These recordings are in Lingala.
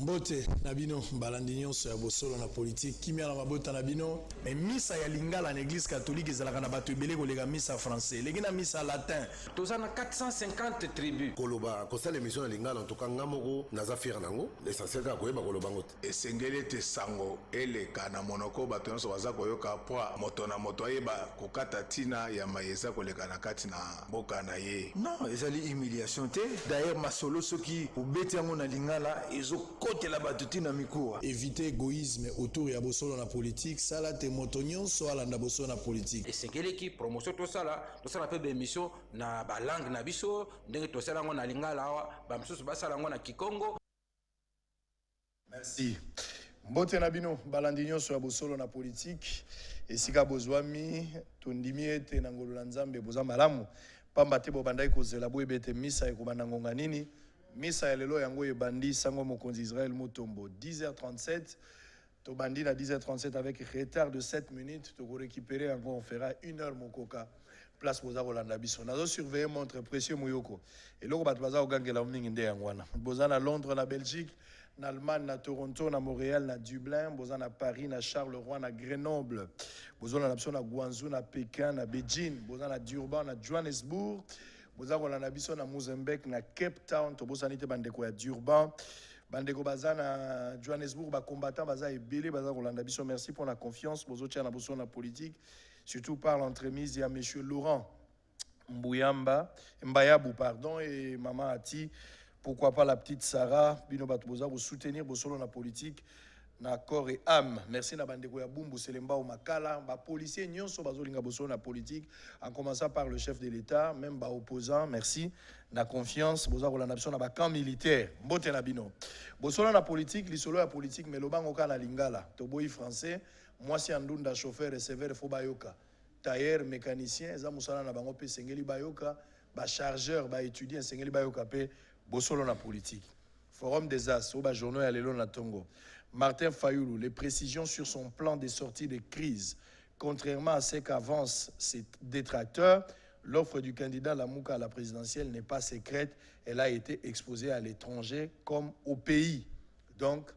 Mbote nabino balandi nyonso ya bosolo na politique kimia na mabota nabino mais misa ya lingala na église catholique ezalaka na bato ebele kolega misa français leki na misa latin tozana 450 tribus koloba kosala émission na lingala en tout cas ngamoko naza fier nango l'essentiel ka koyeba koloba ngo te esengeli ete sango eleka na monoko bato nyonso baza koyoka po moto na moto ayeba kokata tina ya mayeza koleka na kati na mboka na ye. Non, ezali humiliation te. D'ailleurs masolo soki obeti yango na lingala ezokotela bato tina mikuwa. éviter égoïsme autour ya bosolo na politique sala te moto nyonso alanda bosolo na politique esengeleki promotion tosala mpe bémission na balangue na biso ndenge tosala yango na lingala awa bamisusu basala yango na kikongo. merci mbote na bino balandi nyonso ya bosolo na politique esika bozwami tondimi ete na ngolo na nzambe boza malamu pamba te bobandaki kozela boyeba ete misa ekobanda ngonga nini misa ya lelo yango ebandi sango mokonzi Israël Mutombo 10h37 tobandi na 10h37 avec retard de 7 minutes toko récupérer encore on fera 1h mokoka place boza kolanda biso nazo surveiller montre précieux moyoko eloko bato baza kogangela mingi nde yango wana boza na Londres na Belgique na Allemagne na Toronto na Montréal na Dublin boza na Paris na Charleroi na Grenoble boza na biso na Guangzhou na Pékin na Beijing boza na Durban na Johannesburg boza kolanda biso na Mozambique na Cape Town tobosani te bandeko ya Durban bandeko baza na Johannesburg ba combattant baza ebele baza kolanda biso merci pour la confiance bozo tia na boso na politique surtout par l'entremise de monsieur Laurent Mbayabou pardon et maman Ati pourquoi pas la petite Sarah bino bato boza vous soutenir bosolo na politique na corps et âme merci na bandeko ya Bumbu Selemba au Makala ba policier nyonso bazolinga bosolo na politique en commençant par le chef de l'État même ba opposant merci na confiance boza kolanda biso na ba camp militaire mbote na bino bosolo na politique lisolo ya politique mais lobango ka na lingala to boyi français moi si andunda chauffeur receveur fo bayoka tailleur mécanicien eza musala na bango pe sengeli bayoka ba chargeur ba étudiant sengeli bayoka pe bosolo na politique forum des as au ba journaux ya lelo na Tongo Martin Fayoulou, les précisions sur son plan de sortie de crise. Contrairement à ce qu'avancent ses détracteurs, l'offre du candidat Lamouka à la présidentielle n'est pas secrète. Elle a été exposée à l'étranger comme au pays. Donc,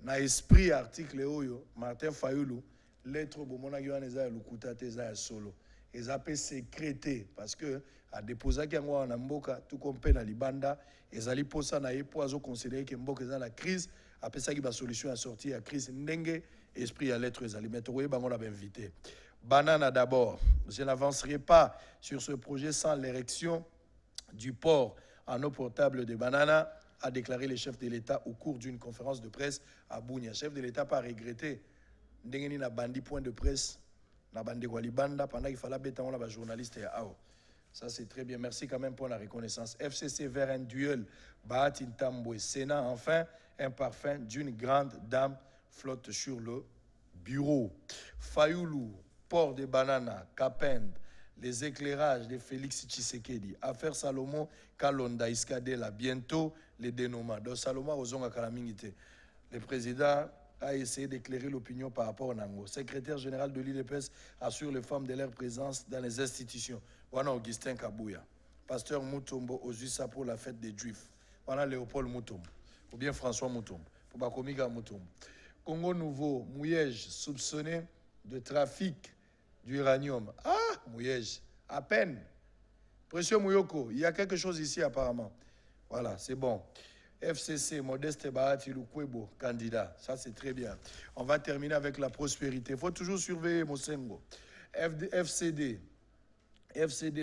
na esprit article Oyo, Martin Fayoulou, lettre Bomona Gyoaneza Lukuta Teza Solo. Ils appellent sécrété parce que à déposer qu'il y a un mboka tout comme peine à Libanda, ils allaient pour ça na yepoazo considérer que mboka est dans la crise. Après ça, il y a une solution à sortir à crise. Ndenge, esprit à l'être, les aliments. Oui, on l'a invité. Banana d'abord. Je n'avancerai pas sur ce projet sans l'érection du port en eau potable de Banana, a déclaré le chef de l'État au cours d'une conférence de presse à Bounia. Le chef de l'État n'a pas regretté. Ndenge n'a bandi point de presse, n'a bandi Walibanda pendant qu'il fallait bêter la journaliste à Ao. Ça, c'est très bien. Merci quand même pour la reconnaissance. FCC vers un duel. Bahati Ntambwe. Sénat, enfin, un parfum d'une grande dame flotte sur le bureau. Fayoulou, port de Banana, Kapend, les éclairages de Félix Tshisekedi. Affaire Salomon, Kalonda, Iskadela. Bientôt, les dénommages. Donc, Salomon, Ozonga Kalamingite. Le président a essayé d'éclairer l'opinion par rapport au Nango. Secrétaire général de l'IDPS assure les femmes de leur présence dans les institutions. Voilà Augustin Kabouya. Pasteur Mutombo aux USA pour la fête des Juifs. Voilà Léopold Mutombo. Ou bien François Mutombo. Pour Bakomika Mutombo. Congo Nouveau, Mouyej, soupçonné de trafic d'uranium. Ah, Mouyej, à peine. Précieux Mouyoko, il y a quelque chose ici apparemment. Voilà, c'est bon. FCC, Modeste Bahati Lukwebo, candidat. Ça, c'est très bien. On va terminer avec la prospérité. Il faut toujours surveiller Mosengo. FCD,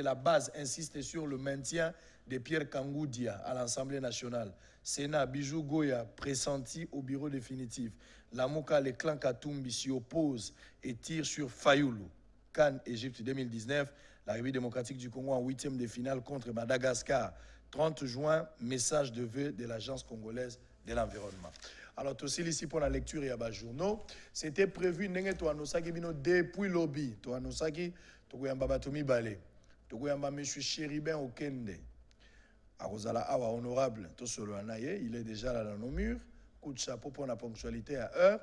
la base insiste sur le maintien de Pierre Kangoudia à l'Assemblée nationale. Sénat, Bijou Goya, pressenti au bureau définitif. Lamouka, les clans Katumbi s'y opposent et tirent sur Fayoulou. Cannes, Égypte 2019, la République démocratique du Congo en 8e de finale contre Madagascar. 30 juin, message de vœux de l'Agence congolaise de l'environnement. Alors, aussi ici pour la lecture, il y a des journaux. C'était prévu depuis lobby. Toanosaki, Togoyamba Batomi Balé. Togoyamba M. Chéribin Okende. Arosala Awa, honorable, il est déjà là dans nos murs. Coup de chapeau pour la ponctualité à heure.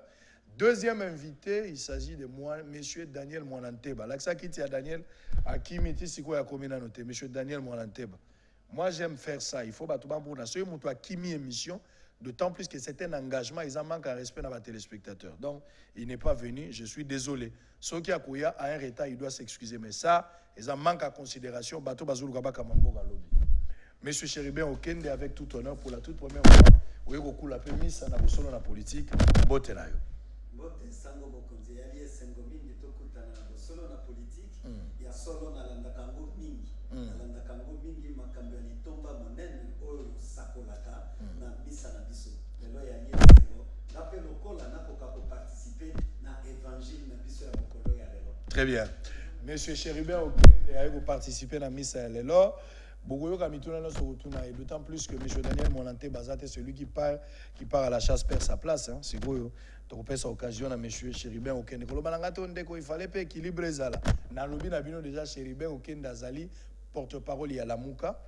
Deuxième invité, il s'agit de moi, M. Daniel Mwananteba. L'accent qui tient à Daniel, à qui metti si quoi a noté, M. Daniel Mwananteba. Moi, j'aime faire ça. Il faut battre pour la seule qui mis émission. D'autant plus que c'est un engagement, ils en manquent un respect dans les téléspectateurs. Donc, il n'est pas venu, je suis désolé. Ceux qui a un retard, il doit s'excuser. Mais ça, ils en manquent à considération. Bateau Bazulu Kabaka Mamboga Lobby. Monsieur Chéribin Okende, avec tout honneur, pour la toute première fois, oui, beaucoup la permis, ça n'a pas solo la politique. Bote là. Bote sango bokonzi yali esengo mingi tokutana na bosolo na politique ya solo na landakango mingi. Na landakango mingi makambo ya litomba monene oyo sakolaka na misa na biso. Lelo yali esengo nape lokola nakoka ko participer na évangile na biso ya bokolo ya lelo. Très bien. Monsieur Chéribin Okende a participer à la misa ya lelo. Et d'autant plus que M. Daniel Monanté Bazate, celui qui part à la chasse, perd sa place. C'est quoi? Donc, on occasion à M. Chéribin Okende. Il fallait pas équilibrer ça. Dans le lobby, nous déjà Chéribin Okende Azali, porte-parole, il y a la Mouka.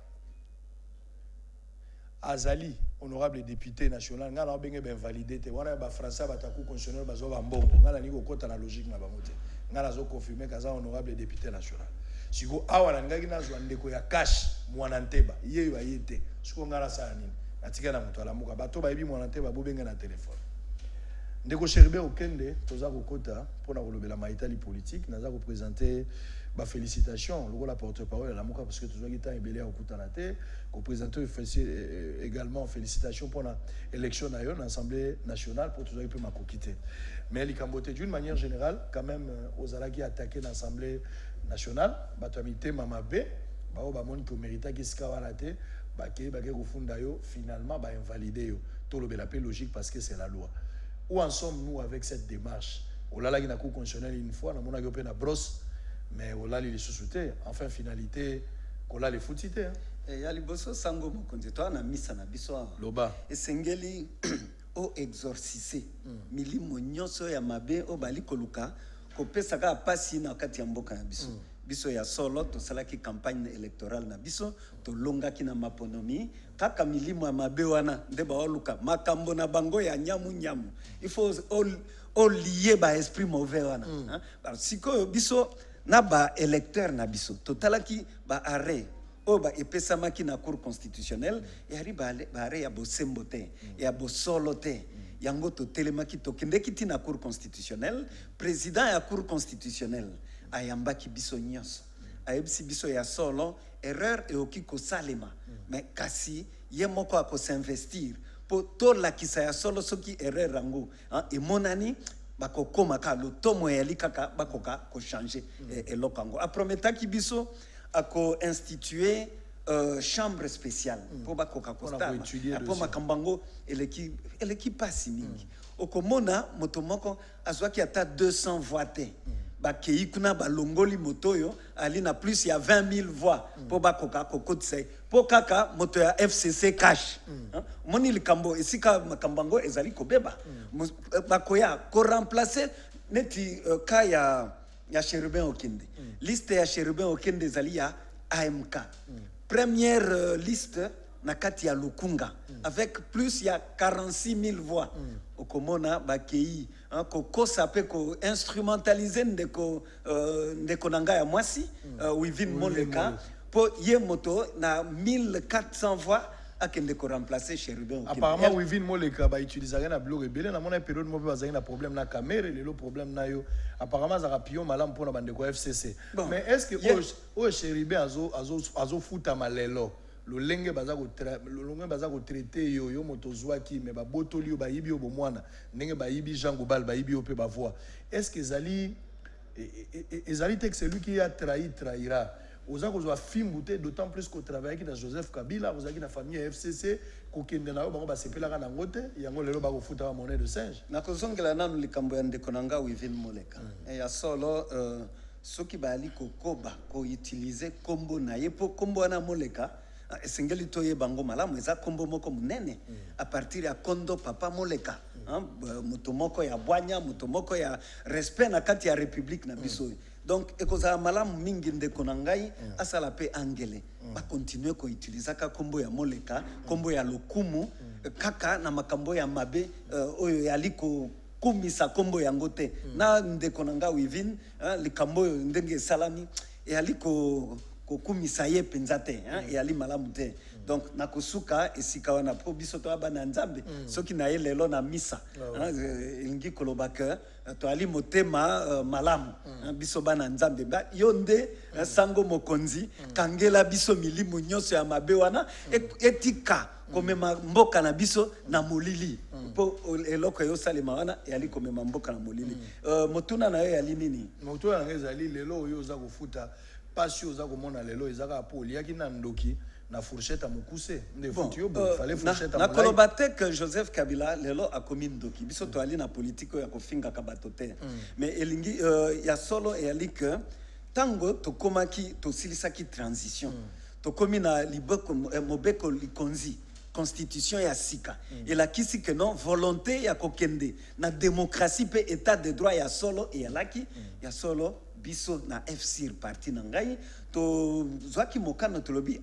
Azali, honorable député national, nous avons bien validé. Nous avons français, constitutionnel, nous avons la logique. Nous avons confirmé que honorable député national. Siko awa na ngaki na zwa ndeko ya cash mwananteba yeyo ayete siko ngala sana nini atika na mutu alamuka bato ba yebi mwananteba bobenga na telefone ndeko Chéribin Okende toza kokota pona kolobela maitali politique naza ko présenter ba félicitations logo la porte-parole à la muka parce que toza kita ebele ya okutana te ko présenter également félicitations pour la élection na yo na assemblée nationale pour toza pe makokité mais likambote d'une manière générale quand même aux alaki attaquer l'assemblée national batamité mama B bao ba moni ko mérita ki ska wana te ba ke ko funda yo finalement ba invalider yo to lo bela pe logique parce que c'est la loi. Où en sommes-nous avec cette démarche? Olala ki na cour constitutionnelle une fois na mona ko pe na brosse mais olala les sous-souté enfin finalité kola les foutité et ya liboso sango mokonzi to na misa na biso loba esengeli o exorciser milimo nyonso ya mabe o bali koluka kopesa ka pasi na kati ya mboka na biso biso ya solo to salaki campagne électorale na biso to longaki na maponomi kaka milimo ya mabe wana nde ba oluka makambo na bango ya nyamu il faut all lier ba esprit mauvais wana parce que biso na ba électeur na biso to talaki ba arrêt o ba epesamaki na cour constitutionnelle et ari ba arrêt ya bosembo te ya bosolo te yango to telemaki to kendeki tina cour constitutionnelle président ya cour constitutionnelle ayambaki biso nyonso ayebisi biso ya solo erreur e okiko salema mais kasi ye moko ako s'investir po to lakisa ya solo soki erreur rango e monani bakokoma ka lo tomo ya likaka bakoka ko changer e lokango aprometaki biso ako instituer chambre spéciale pour bakoka kostama pour makambango eleki pasi mingi okomona moto moko azwaki ata 200 voix te bakei kuna balongoli motoyo ali na plus ya 20 000 voix pour bakoka kokotisa pour kaka moto ya FCC cash moni likambo esika makambango ezali kobeba bakoya ko remplacer neti ka ya Chéribin Okende liste ya Chéribin Okende ezali ya AMK première liste na kati ya Lukunga avec plus ya 46 000 voix okomona bakei ko sape ko instrumentaliser ndeko nanga ya mwasi Wivin Moleka po ye moto na 1400 voix akende ko remplacer Chéribin Okende. Apparemment Wivin Moleka ba utiliser na blog rebelle na mona période mo ba na problème na caméra le problème na yo apparemment za rapio malam pona bande ko FCC bon, mais est-ce que o Chéribin azo futa malelo lo lenge baza ko traiter yo moto zwaki mais ba botoli yo ba yibi yo bomwana ndenge ba yibi Jean Gobal ba yibi yo pe ba voix est-ce que ezali texte celui qui a trahira oza kozwa fimbute d'autant plus qu'au travail qui dans Joseph Kabila oza qui na famille FCC ko kende na yo bango ba sepelaka na ngote yango lelo ba ko futa ba monnaie de singe na kozongela nanu likambo ya ndeko nanga Wivin Moleka ya solo soki bali kokoba ko utiliser kombo na yepo kombo na Moleka esengeli toye bango malamu eza kombo moko munene a partir ya Kondo Papa Moleka moto moko ya bwanya moto moko ya respect na kati ya république na biso donc ekoza malamu mingi ndeko na ngai asala pe angele ba continuer ko utiliser ka kombo ya Moleka kombo ya lokumu kaka na makambo ya mabe oyo yaliko kumisa kombo yango te na ndeko na nga Wivin likambo ndenge salami yaliko kokumisa ye penza te yali malamu te donc nakosuka esika wana po biso to bana nzambe soki na ye lelo na misa elingi koloba ke toali motema malamu biso bana nzambe yo nde sango mokonzi kangela biso milimo nyonso ya mabe wana etika komema mboka na biso na molili po eloko eyosalema wana yali komema mboka na molili motuna na yo yali nini motuna na yo ezali lelo oyo oza kofuta pasi oza komona lelo ezaka po oliaki na ndoki na fourchette à mokuse nde futi yo bo fallait fourchette à na koloba te que Joseph Kabila lelo akomi ndoki biso to ali na politique ya kofinga kabato te mais elingi ya solo e ali que tango tokomaki tosilisaki transition tokomi na liboko mobeko likonzi constitution ya sika elakisi que non volonté ya kokende na démocratie pe état de droit ya solo e alaki ya solo biso na FCIR parti na ngai to zwaki mokano tolobi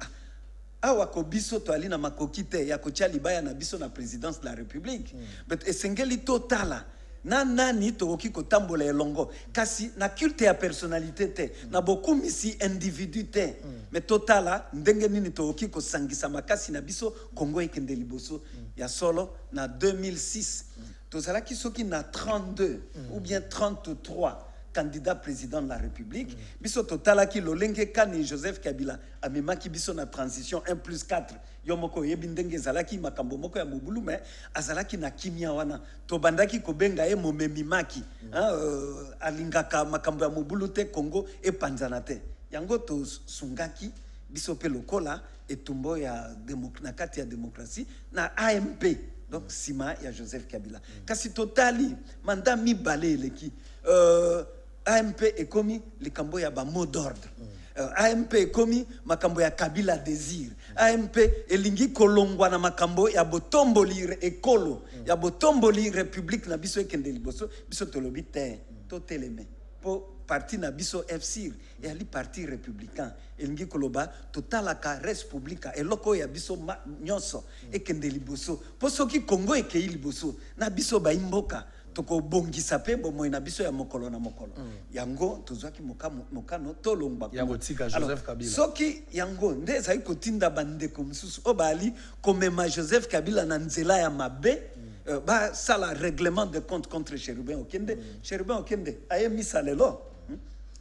awa ko biso to ali na makoki te ya kotia libaya na biso na présidence de la république but esengeli totala na nani tokoki kotambola elongo kasi na culte ya personnalité te na bokumisi individu te mais totala ndenge nini tokoki kosangisa makasi na biso Congo ekende liboso ya solo na 2006 tozalaki soki na 32 ou bien 33 candidat président de la République. Biso totalaki lolenge kani Joseph Kabila amemaki biso na transition 1+4 yomoko yebindenge zalaki makambo moko ya mobulu mais azalaki na kimia wana to bandaki kobenga ye momemimaki alingaka makambo ya mobulu te Congo e panzana te yango to sungaki biso pe lokola etumbo ya na kati ya démocratie na AMP donc sima ya Joseph Kabila kasi totali manda mibale eleki AMP ekomi likambo ya ba mot d'ordre AMP ekomi makambo ya Kabila désir AMP elingi kolongwa na makambo ya botomboli ekolo ya botomboli république na biso ekende liboso biso tolobi te to teleme po parti na biso FCIR et ali parti républicain elingi koloba totalaka res publica eloko ya biso nyonso ekende liboso po soki Congo ekei liboso na biso ba imboka toko bongisa pe bomoi na biso ya mokolo na mokolo yango tozwaki mokano tolongba yango tika Joseph Kabila soki yango nde ezali kotinda bandeko mosusu o bali komema Joseph Kabila na nzela ya mabe ba sala règlement de compte contre Chérubin Okende ayemisa lelo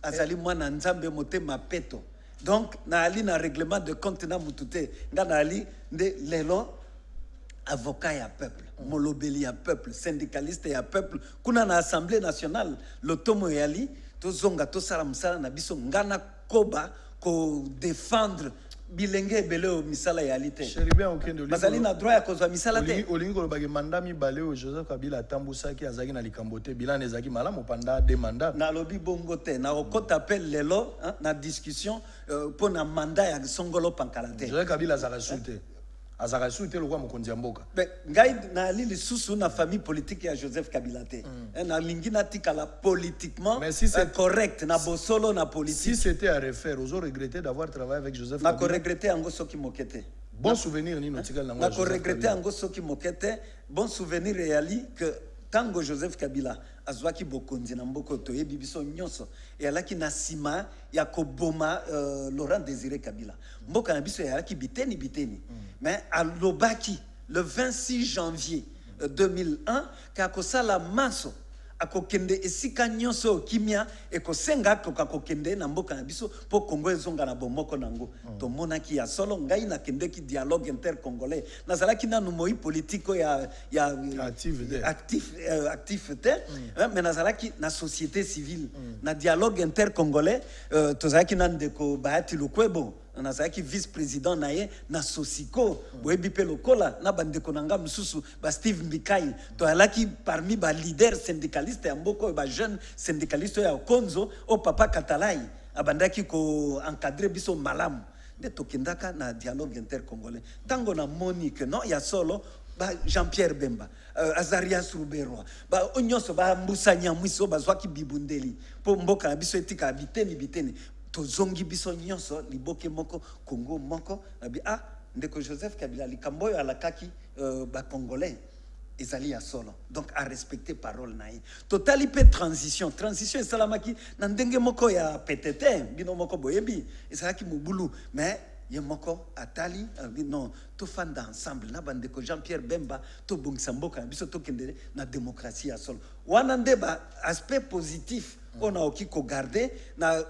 azali mwana nzambe motema peto donc na ali na règlement de compte na mutute nga na ali nde lelo avocat ya peuple molobeli ya peuple syndicaliste ya peuple kuna na assemblée nationale lotomo yali tozonga tosala musala na biso ngana koba ko défendre bilenge ebele misala yali te Chérubin Okende bazali na droit ya kozwa misala te olingi kolobaki manda mibale oyo Joseph Kabila atambusaki azalaki na likambo te bilan ezalaki malamu pendant 2 mandats na lobi bongo te na okota pe lelo na discussion po na mandat ya Songolo Pankala te Joseph Kabila azaka su te lokwa mokonzi ya mboka ngai na ali lisusu na famille politique ya Joseph Kabila te na lingi na tikala politiquement correct na bosolo na politique si c'était à refaire vous auriez regretté d'avoir travaillé avec Joseph Kabila na ko regretter ango soki mokete bon souvenir ni notikal nango na ko regretter ango soki mokete bon souvenir yali que tango Joseph Kabila azwaki bokonzi na mboko toyebi biso nyonso e alaki na sima ya koboma Laurent Désiré Kabila mboka na biso yalaki biteni mais alobaki le 26 janvier 2001 kakosala maso akokende esika nyonso kimia ekosenga kokakokende na mboka na biso po Congo ezonga na bomoko nango tomonaki ya solo ngai na kendeki dialogue intercongolais nazalaki na numoi politiko ya actif te mais nazalaki na société civile na dialogue intercongolais tozalaki na ndeko Bahati Lukwebo nazalaki vice-président na ye na Sosiko boyebi pe lokola na bandeko nanga mususu ba Steve Mbikai to alaki parmi ba leader syndicaliste ya mboko ba jeune syndicaliste ya Konzo o papa Katalai abandaki ko encadrer biso malamu nde tokendaka na dialogue intercongolais tango na Monique non ya solo ba Jean-Pierre Bemba Azarias Ruberwa ba onyoso ba Mbusa Nyamwiso bazwaki bibundeli po mboka na biso etika biteni tozongi biso nyonso liboke moko Congo moko nabi ndeko Joseph Kabila likambo oyo alakaki ba congolais ezali ya solo donc à respecter parole na ye totali pe transition esalamaki na ndenge moko ya PTT bino moko boyebi ezalaki mobulu mais Yemoko Atali non to fan d'ensemble na bande ko Jean-Pierre Bemba to bongisa mboka biso to kende na démocratie ya solo wana ndeba aspect positif on a oki ko garder na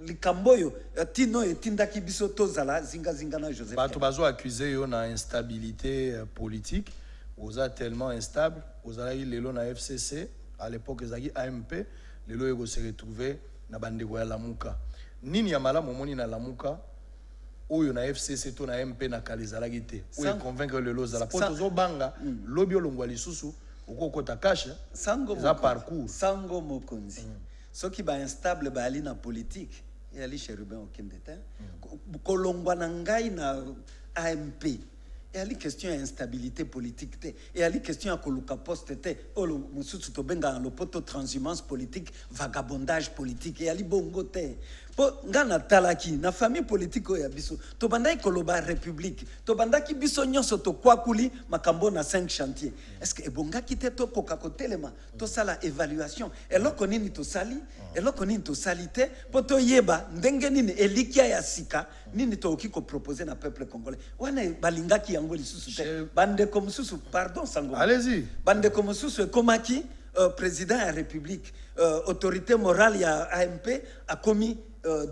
likamboyo tino etindaki biso to zala zinga na Joseph bato bazo accuser yo na instabilité politique oza tellement instable ozalaki lelo na FCC à l'époque ezaki AMP lelo ego se retrouver na bandeko ya Lamuka nini ya malamu moni na Lamuka oyo na FCC to na MP na kalizalaki te oyo convaincre lelo zala po tozo banga lobi olongwa lisusu okokota cash za parcours sango mokonzi soki ba instable ba ali na politique et ali cherubin okende te kolongwa na ngai na AMP et ali question ya instabilité politique te et ali question ya koluka poste te olo mususu to benga na lopoto transhumance politique vagabondage politique et ali bongo te po ngana talaki na famille politique ya biso to bandai koloba république to bandaki biso nyonso to kwakuli makambo na 5 chantiers est-ce que ebongaki te to koka kotelema to sala évaluation eloko nini to sali eloko nini to salite po to yeba ndenge nini elikia ya sika nini to okiko proposer na peuple congolais wana balingaki yango lisusu te bande comme susu pardon sango allez-y bande comme susu komaki président de la République, autorité morale ya AMP a commis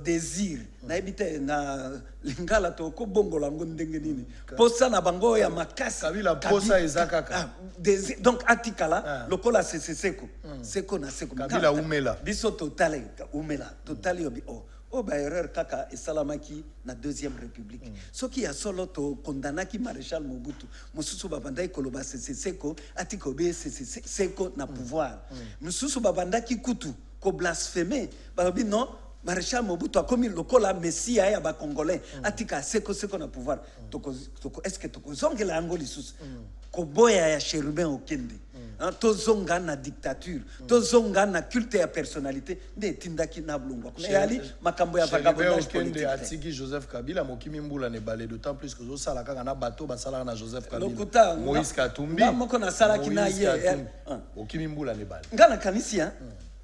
désir na ebite na lingala to ko bongo lango ndenge nini posa na bango ya makasi kabila posa ezakaka désir donc atikala lokola seko seko na seko kabila umela biso totale umela totale obi o ba erreur kaka esalamaki na deuxième république soki ya solo to kondanaki maréchal Mobutu mususu babandaki koloba seko atiko be seko na pouvoir mususu babandaki kutu ko blasphémer babi non maréchal Mobutu a commis lokola messia ya ba congolais atika seko na pouvoir toko est-ce que toko zongela angoli sus ko boya ya cherubin okende to zonga na dictature to zonga na culte ya personnalité nde tindaki na blungwa kuna yali makambo ya vagabondage politique atiki Joseph Kabila mokimi mbula ne balé d'autant plus que zo sala kaka na bateau basala na Joseph Kabila lokuta Moïse Katumbi moko na sala kina ye mokimi mbula ne balé ngana kanisia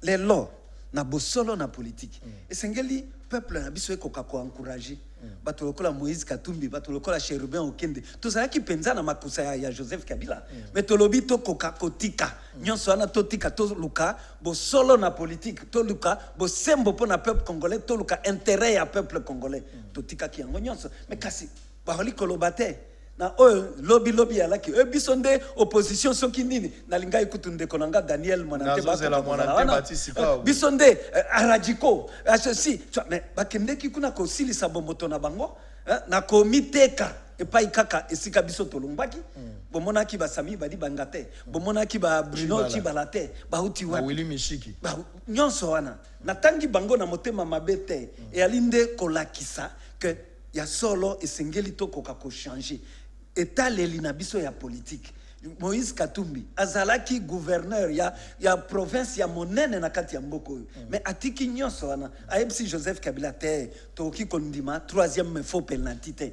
les lois na bosolo na politique esengeli peuple na biso ekoka ko encourager bato lokola Moïse Katumbi bato lokola Cherubin Okende tozalaki penza na makusa ya Joseph Kabila mais tolobi to koka kotika nyonso ana totika to luka bosolo na politique to luka bosembo po na peuple congolais to luka intérêt ya peuple congolais totika ki yango nyonso mais kasi baholi kolobate na lobby alaki biso nde opposition soki nini na linga ikutu ndeko nanga Daniel Mwanante biso nde aradiko si mais bakendeki kuna kosilisa bomoto na bango na komiteka epai kaka esika biso tolumbaki bomonaki basami badi bangate bomonaki ba Bruno Chibalate bahuti wa Willy Mishiki nyonso wana natangi bango na motema mabete e alinde kolakisa que ya solo esengeli to koka ko changer état leli na biso ya politique Moïse Katumbi azalaki gouverneur ya province ya monene na kati ya mboko mais atiki nyonso wana ayebisi Joseph Kabila te toki kondima troisième faux penalty te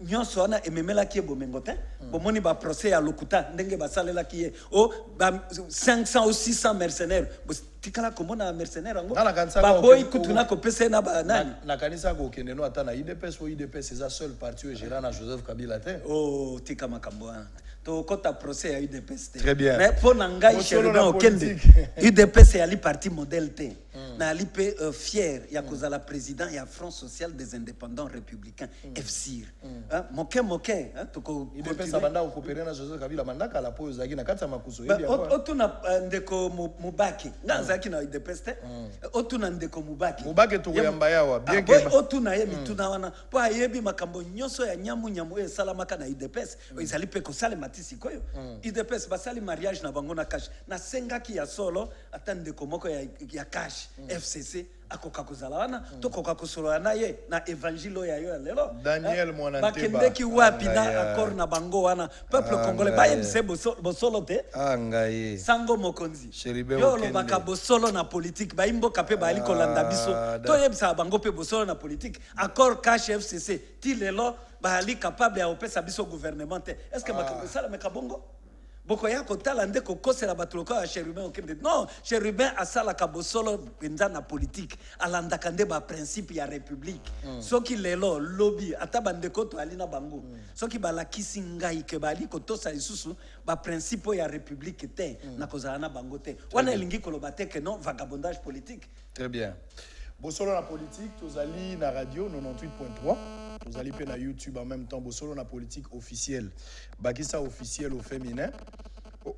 nyonso wana ememelaki bomengo te bomoni ba procès ya lokuta ndenge basalelaki ye ba 500 ou 600 mercenaires tikala komona mercenaire ngo baboy kutuna ko pese na ba nani na kanisa ko kende no ata na IDPS o IDPS c'est sa seule partie où gérant na Joseph Kabila te tika makambo to kota procès ya UDPS te très bien mais pour nangai Cherubin Okende UDPS ya li parti modèle te na ali pe fier ya kozala président ya Front social des indépendants républicains FCIR moke to ko UDPS abanda ko coopérer na Joseph Kabila mandaka la po zaki na kati ya makuso hivi otuna ndeko Mubaki nganzaki na UDPS te otuna ndeko Mubaki to yamba yawa bien que otuna ye mituna wana po ayebi makambo nyonso ya nyamu esalamaka na UDPS ezali pe ko sale sikoyo UDPS basali mariage na bango na cash na sengaki ya solo atande komoko ya cash FCC akoka kozala wana to koka kosolo na ye na evangile ya yo lelo Daniel Mwanante bakendeki wapi na accord na bango wana peuple congolais baye mse bosolo te ngaye sango mokonzi yo lo baka bosolo na politique baimbo kape bali kolanda biso to yebisa bango pe bosolo na politique accord cash FCC ti lelo bali capable ya opesa biso gouvernement te est-ce que ça la mekabongo bokoya kotala nde kokosela bato lokola Chérubin okende non Chérubin asalaka bosolo penza na politique alandaka nde baprincipe ya république soki lelo lobi ata bandeko to ali na bango soki balakisi ngai ke bali kotosa lisusu baprincipe ya république te na kozala na bango te wana elingi koloba te ke non vagabondage politique. Très bien. Bosolo na politique, tozali na radio 98.3. Tozali pe na YouTube en même temps. Bosolo na politique officielle. Bakisa officiel au féminin.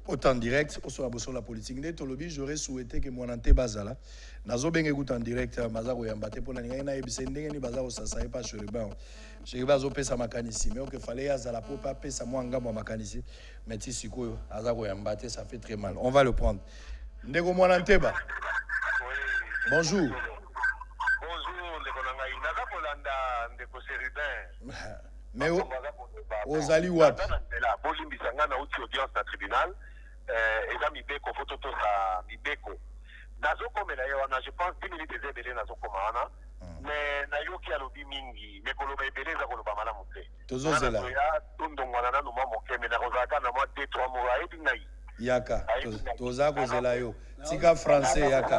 Autant direct, au soit Bosolo la politique. Né tolobi, j'aurais souhaité que mon ante bazala. Nazo benge gout en direct, mazaro yambate pour la na ebisende ni bazaro sasa e pas Chérubin. Chérubin zo pesa makanisi. Mais ok fallait azala pour pas pesa moi ngamba makanisi. Mais ti siko azaro yambate ça fait très mal. On va le prendre. Ndego mon anteba. Bonjour. Bonjour, ndeko na ngai naza kolanda ndeko Chérubin. Mais ozali wapi? La bolimbisa nga na uti audience na tribunal eza mibeko foto tosa mibeko nazokomela ye wana je pense 10 minutes eza ebele nazokoma wana mais nayoki alobi mingi me koloba ebele eza koloba malamu te tozozela tondongwana nanu mwa moke me nakozalaka na mwa 2-3 mois ayebi ngai yaka toza kozela yo tika français yaka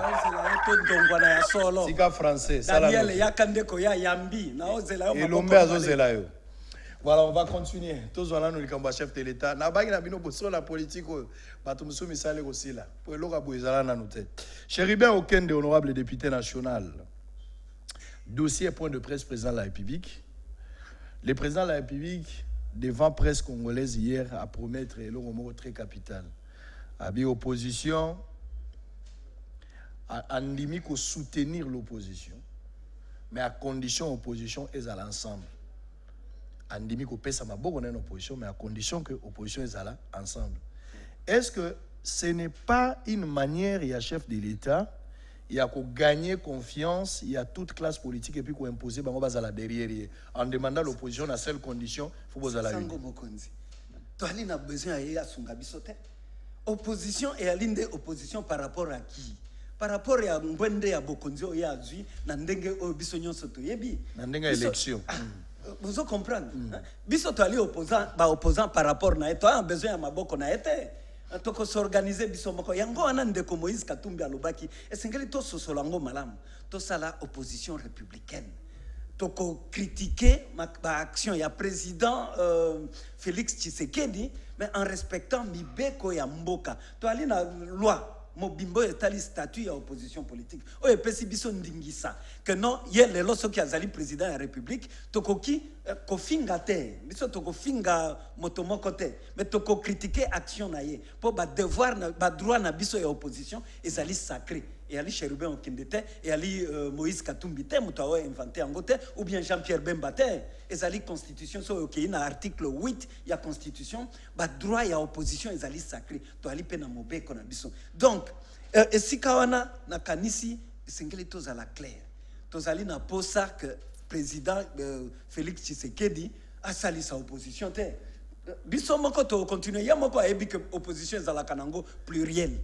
tondongwana ya solo tika français Daniel yaka ndeko ya yambi na ozela yo elombe azozela yo. Voilà, on va continuer. Tous on a nous le chef de l'État. Na bagi na bino boso la politique bato musu misale aussi là. Pour loka boezala na nous tête. Chérubin Okende, honorable député national. Dossier point de presse président de la République. Le président de la République devant presse congolaise hier a promettre le mot très capital. Abi opposition en limite soutenir l'opposition mais à condition opposition est à l'ensemble. Andimi ko pesa maboko na opposition mais à condition que l'opposition est là ensemble. Est-ce que ce n'est pas une manière, il y a chef de l'État, il y a qu'on gagner confiance, il y a toute classe politique et puis qu'on imposer bango bazala derrière en demandant l'opposition à seule condition faut bazala une. Sango Mokonzi. Toi ali na besoin ya sunga bisote. Opposition et alinde opposition par rapport à qui? Par rapport à Mbwende ya Bokonzi o ya azui na ndenge o biso nyonso to yebi. Na ndenge élection. Vous comprenez? Biso to ali opposant par rapport na eto a besoin ya maboko na ete. Toko s'organiser biso moko yango wana ndeko Moïse Katumbi alobaki esengeli to sosolango malamu to sala opposition républicaine. Toko critiquer ma action ya président Félix Tshisekedi mais en respectant mibeko ya mboka. To ali na loi Mobimbo etali statut ya opposition politique. O epesi biso ndingisa que non ye lelo soki azali président de la République tokoki kofinga te biso tokofinga motomoko te mais toko critiquer action na ye po ba devoir na ba droit na biso ya opposition ezali sacré et ali Chérubin okende te et ali Moïse Katumbi te muto a inventé yango te ou bien Jean-Pierre Bemba te ezali constitution so okei na article 8 ya constitution ba droit ya opposition ezali sacré to ali pe na mobeko na biso donc esika wana na kanisi esengeli tozala clair tozali na posa que président Félix Tshisekedi asali sa opposition te biso moko to continuer ya moko ayebi que opposition ezalaka nango pluriel.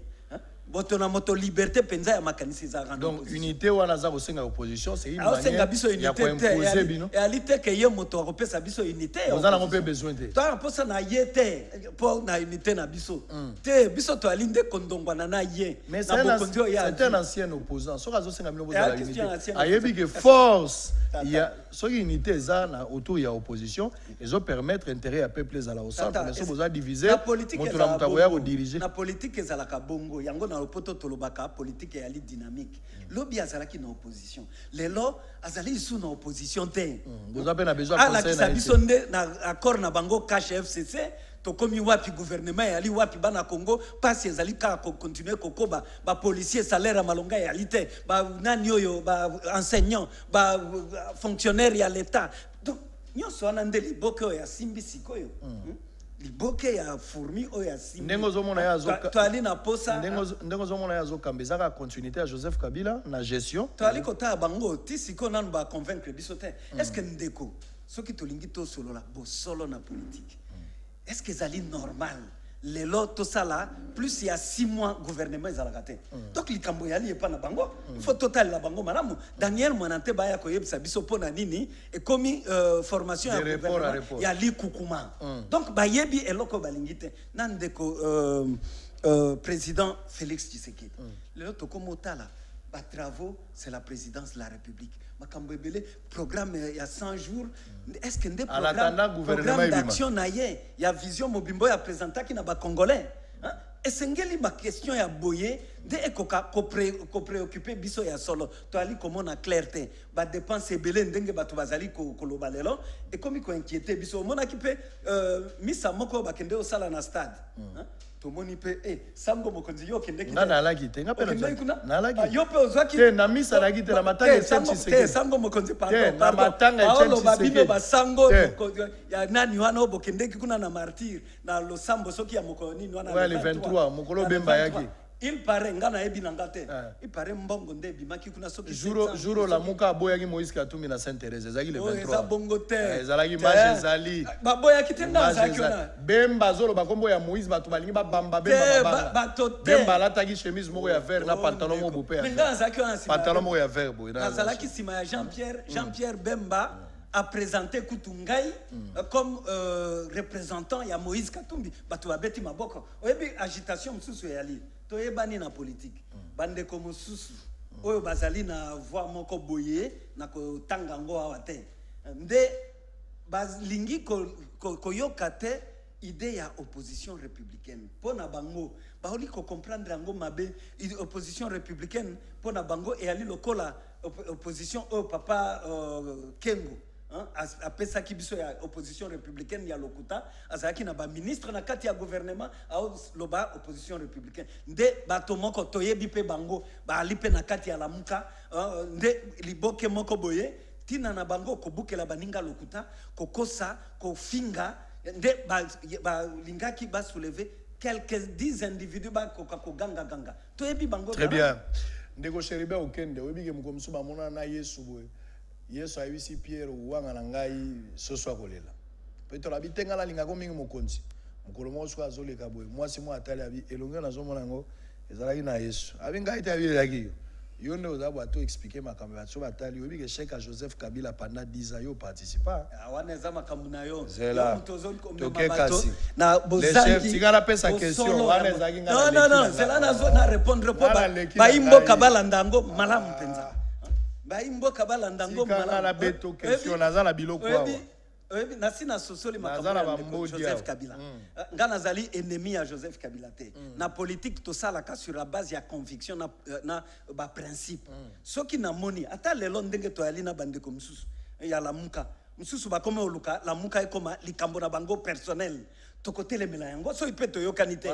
Moto liberté penza ya makanisi za rendre. Donc unité wana za kosenga opposition c'est une manière ya imposer bino. Et alite que ye moto akopesa biso unité. Vous en avez besoin de. Toi posa na yete pour na unité na biso. Te biso to alinde kondongwana na ye. Mais c'est un ancien opposant. So kazo senga bino bozala unité. Ayebi que force il y a so unité za na autour ya opposition ils ont permettre intérêt à peuple za la au centre mais so boza diviser moto na moto ya diriger. Na politique ezala ka bongo yango na lopoto tolobaka politique ya li dynamique. Lobi azalaki na opposition. Lelo azali sous na opposition te. Vous avez besoin de conseil na bisonde na accord na bango cash FCC to komi wapi gouvernement ya li wapi bana Congo pasi ezali ka continuer kokoba ba policier salaire malonga ya lite ba nani oyo ba enseignant ba fonctionnaire ya l'état. Donc nyonso wana ndeli boko ya simbi sikoyo. Liboke ya fourmi o ya simbi. Ndengo zomona ya zoka. To ali na posa. Ndengo zomona ya zoka mbezaka continuité à Joseph Kabila na gestion. To ali kota bango ti siko nanu ba convaincre biso te. Est-ce que ndeko soki tolingi to solo la bo solo na politique. Est-ce que zali normal les lots tout ça là plus il y a 6 mois gouvernement ils ont raté donc les camboyali est pas na bango il faut total la bango malamu Daniel Monante baya ko yebisa biso pona nini et comme formation à gouvernement il y a li kukuma donc ba yebi eloko balingite nandeko président Félix Tshisekedi le lot comme otala ba travaux c'est la présidence de la République Makambebele programme il y a 100 jours est-ce que des programme d'action naie il y a vision mobimbo ya présenta qui na ba congolais hein et sengeli ma question ya boye de ekoka ko préoccuper biso ya solo to ali comme on a clarté ba dépense belé ndenge bato bazali ko lobalelo et comme ko inquiéter biso mona ki pe misa moko ba kende au sala na stade hein to moni pe sango mokonzi yo kende ki na lagi te ngapela na lagi yo pe ozwaki te na misa lagi te na matanga etchenchi te sango mokonzi pardon na matanga etchenchi babino basango ya nani wana obo kende ki kuna na martyr na losambo soki ya mokoni wana le 23 mokolo bemba yaki il paraît ngana ebi nangate il paraît mbongo nde bimaki kuna soki juro la muka aboyaki Moïse Katumbi na Sainte Thérèse ezaki le 23 eza bongo te ezalaki marche ezali baboyaki te ngazaki ona bemba zolo bakombo ya Moïse bato balingi babamba bemba bemba alataki chemise moko ya vert na pantalon moko bope ya pantalon moko ya vert boye azalaki sima ya Jean-Pierre Bemba a présenté Kutungai comme représentant ya Moïse Katumbi bato babeti maboko oyebi agitation msusu yali toyebani na politique bande ko mususu oyo bazali na voix moko boye na kotanga ngo awa te nde balingi koyoka te idée ya opposition républicaine pona bango baoli ko comprendre ngo mabe opposition républicaine pona bango et ali lokola opposition o papa Kengo apesa kibiso ya opposition républicaine ya lokuta azaki na ba ministre na kati ya gouvernement au loba opposition républicaine nde bato moko toyebi pe bango ba alipe na kati ya lamuka nde liboke moko boye tina na bango kobukela baninga lokuta kokosa kofinga nde ba lingaki ba soulever quelques 10 individus ba kokanga ganga toyebi bango très bien ndeko Sheribe okende oyebi ke mukomsu ba mona na Yesu boye Yesu ayebisi Pierre wanga na ngai soso akolela petro abitenga la linga ko mingi mokonzi mokolo moko soka azoleka boye mwasi mwa atali abi elonge nazomona ngo ezalaki na Yesu abi ngai te abiyelaki yo nde oza bato expliquer makambo bato batali oyebi ke Cheikh Joseph Kabila pendant 10 ans yo participa wana eza makambo na yo tokekasi na bozangi tingala pesa question wana ezalaki ngana non c'est là na répondre po ba imbo kabala ndango malamu penza baimbo kabala ndango mala la beto question nazala biloko awa oyebi nasina sosoli makambo Joseph Kabila ngana zali ennemi ya Joseph Kabila te na politique to sala ka sur la base ya conviction na ba principe soki na moni ata lelo ndenge to ali na bandeko msusu ya lamuka msusu ba kome oluka lamuka ekoma likambo na bango personnel tokotelemela yango so ipe toyokani te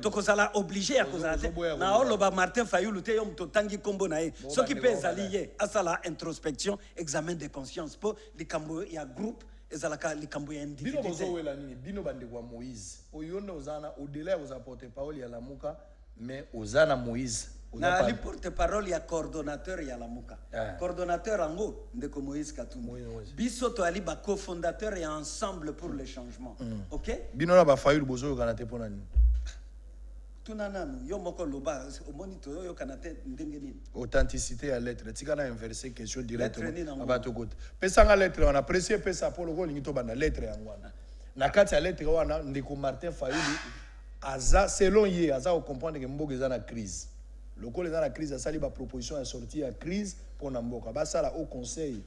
tokozala obligé ya kozala te na oloba Martin Fayulu te yo moto tangi kombo na ye soki pe ezali ye asala introspection examen de conscience po likambo ya groupe ezalaka likambo ya individu bino bozowela nini bino bandeko ya Moïse oyonde ozana au-delà aux porte-parole ya lamuka mais ozana Moïse na li porte-parole ya coordonnateur ya lamuka coordonnateur ango ndeko Moïse Katumbi biso to ali ba cofondateur et ensemble pour le changement OK bino na ba Fayulu bozo kana te pona nini tunananu yo moko loba omoni to yo kana te ndenge nini authenticité ya lettre tika na inverser question directement abato kote pesa nga lettre on apprécier pesa pour le ko lingi to banda lettre yangwana na kati ya lettre wana ndeko Martin Fayulu aza selon ye aza ko comprendre que mboga eza na crise lokola eza na crise asali ba proposition ya sortie ya crise pour na mboka basala au conseil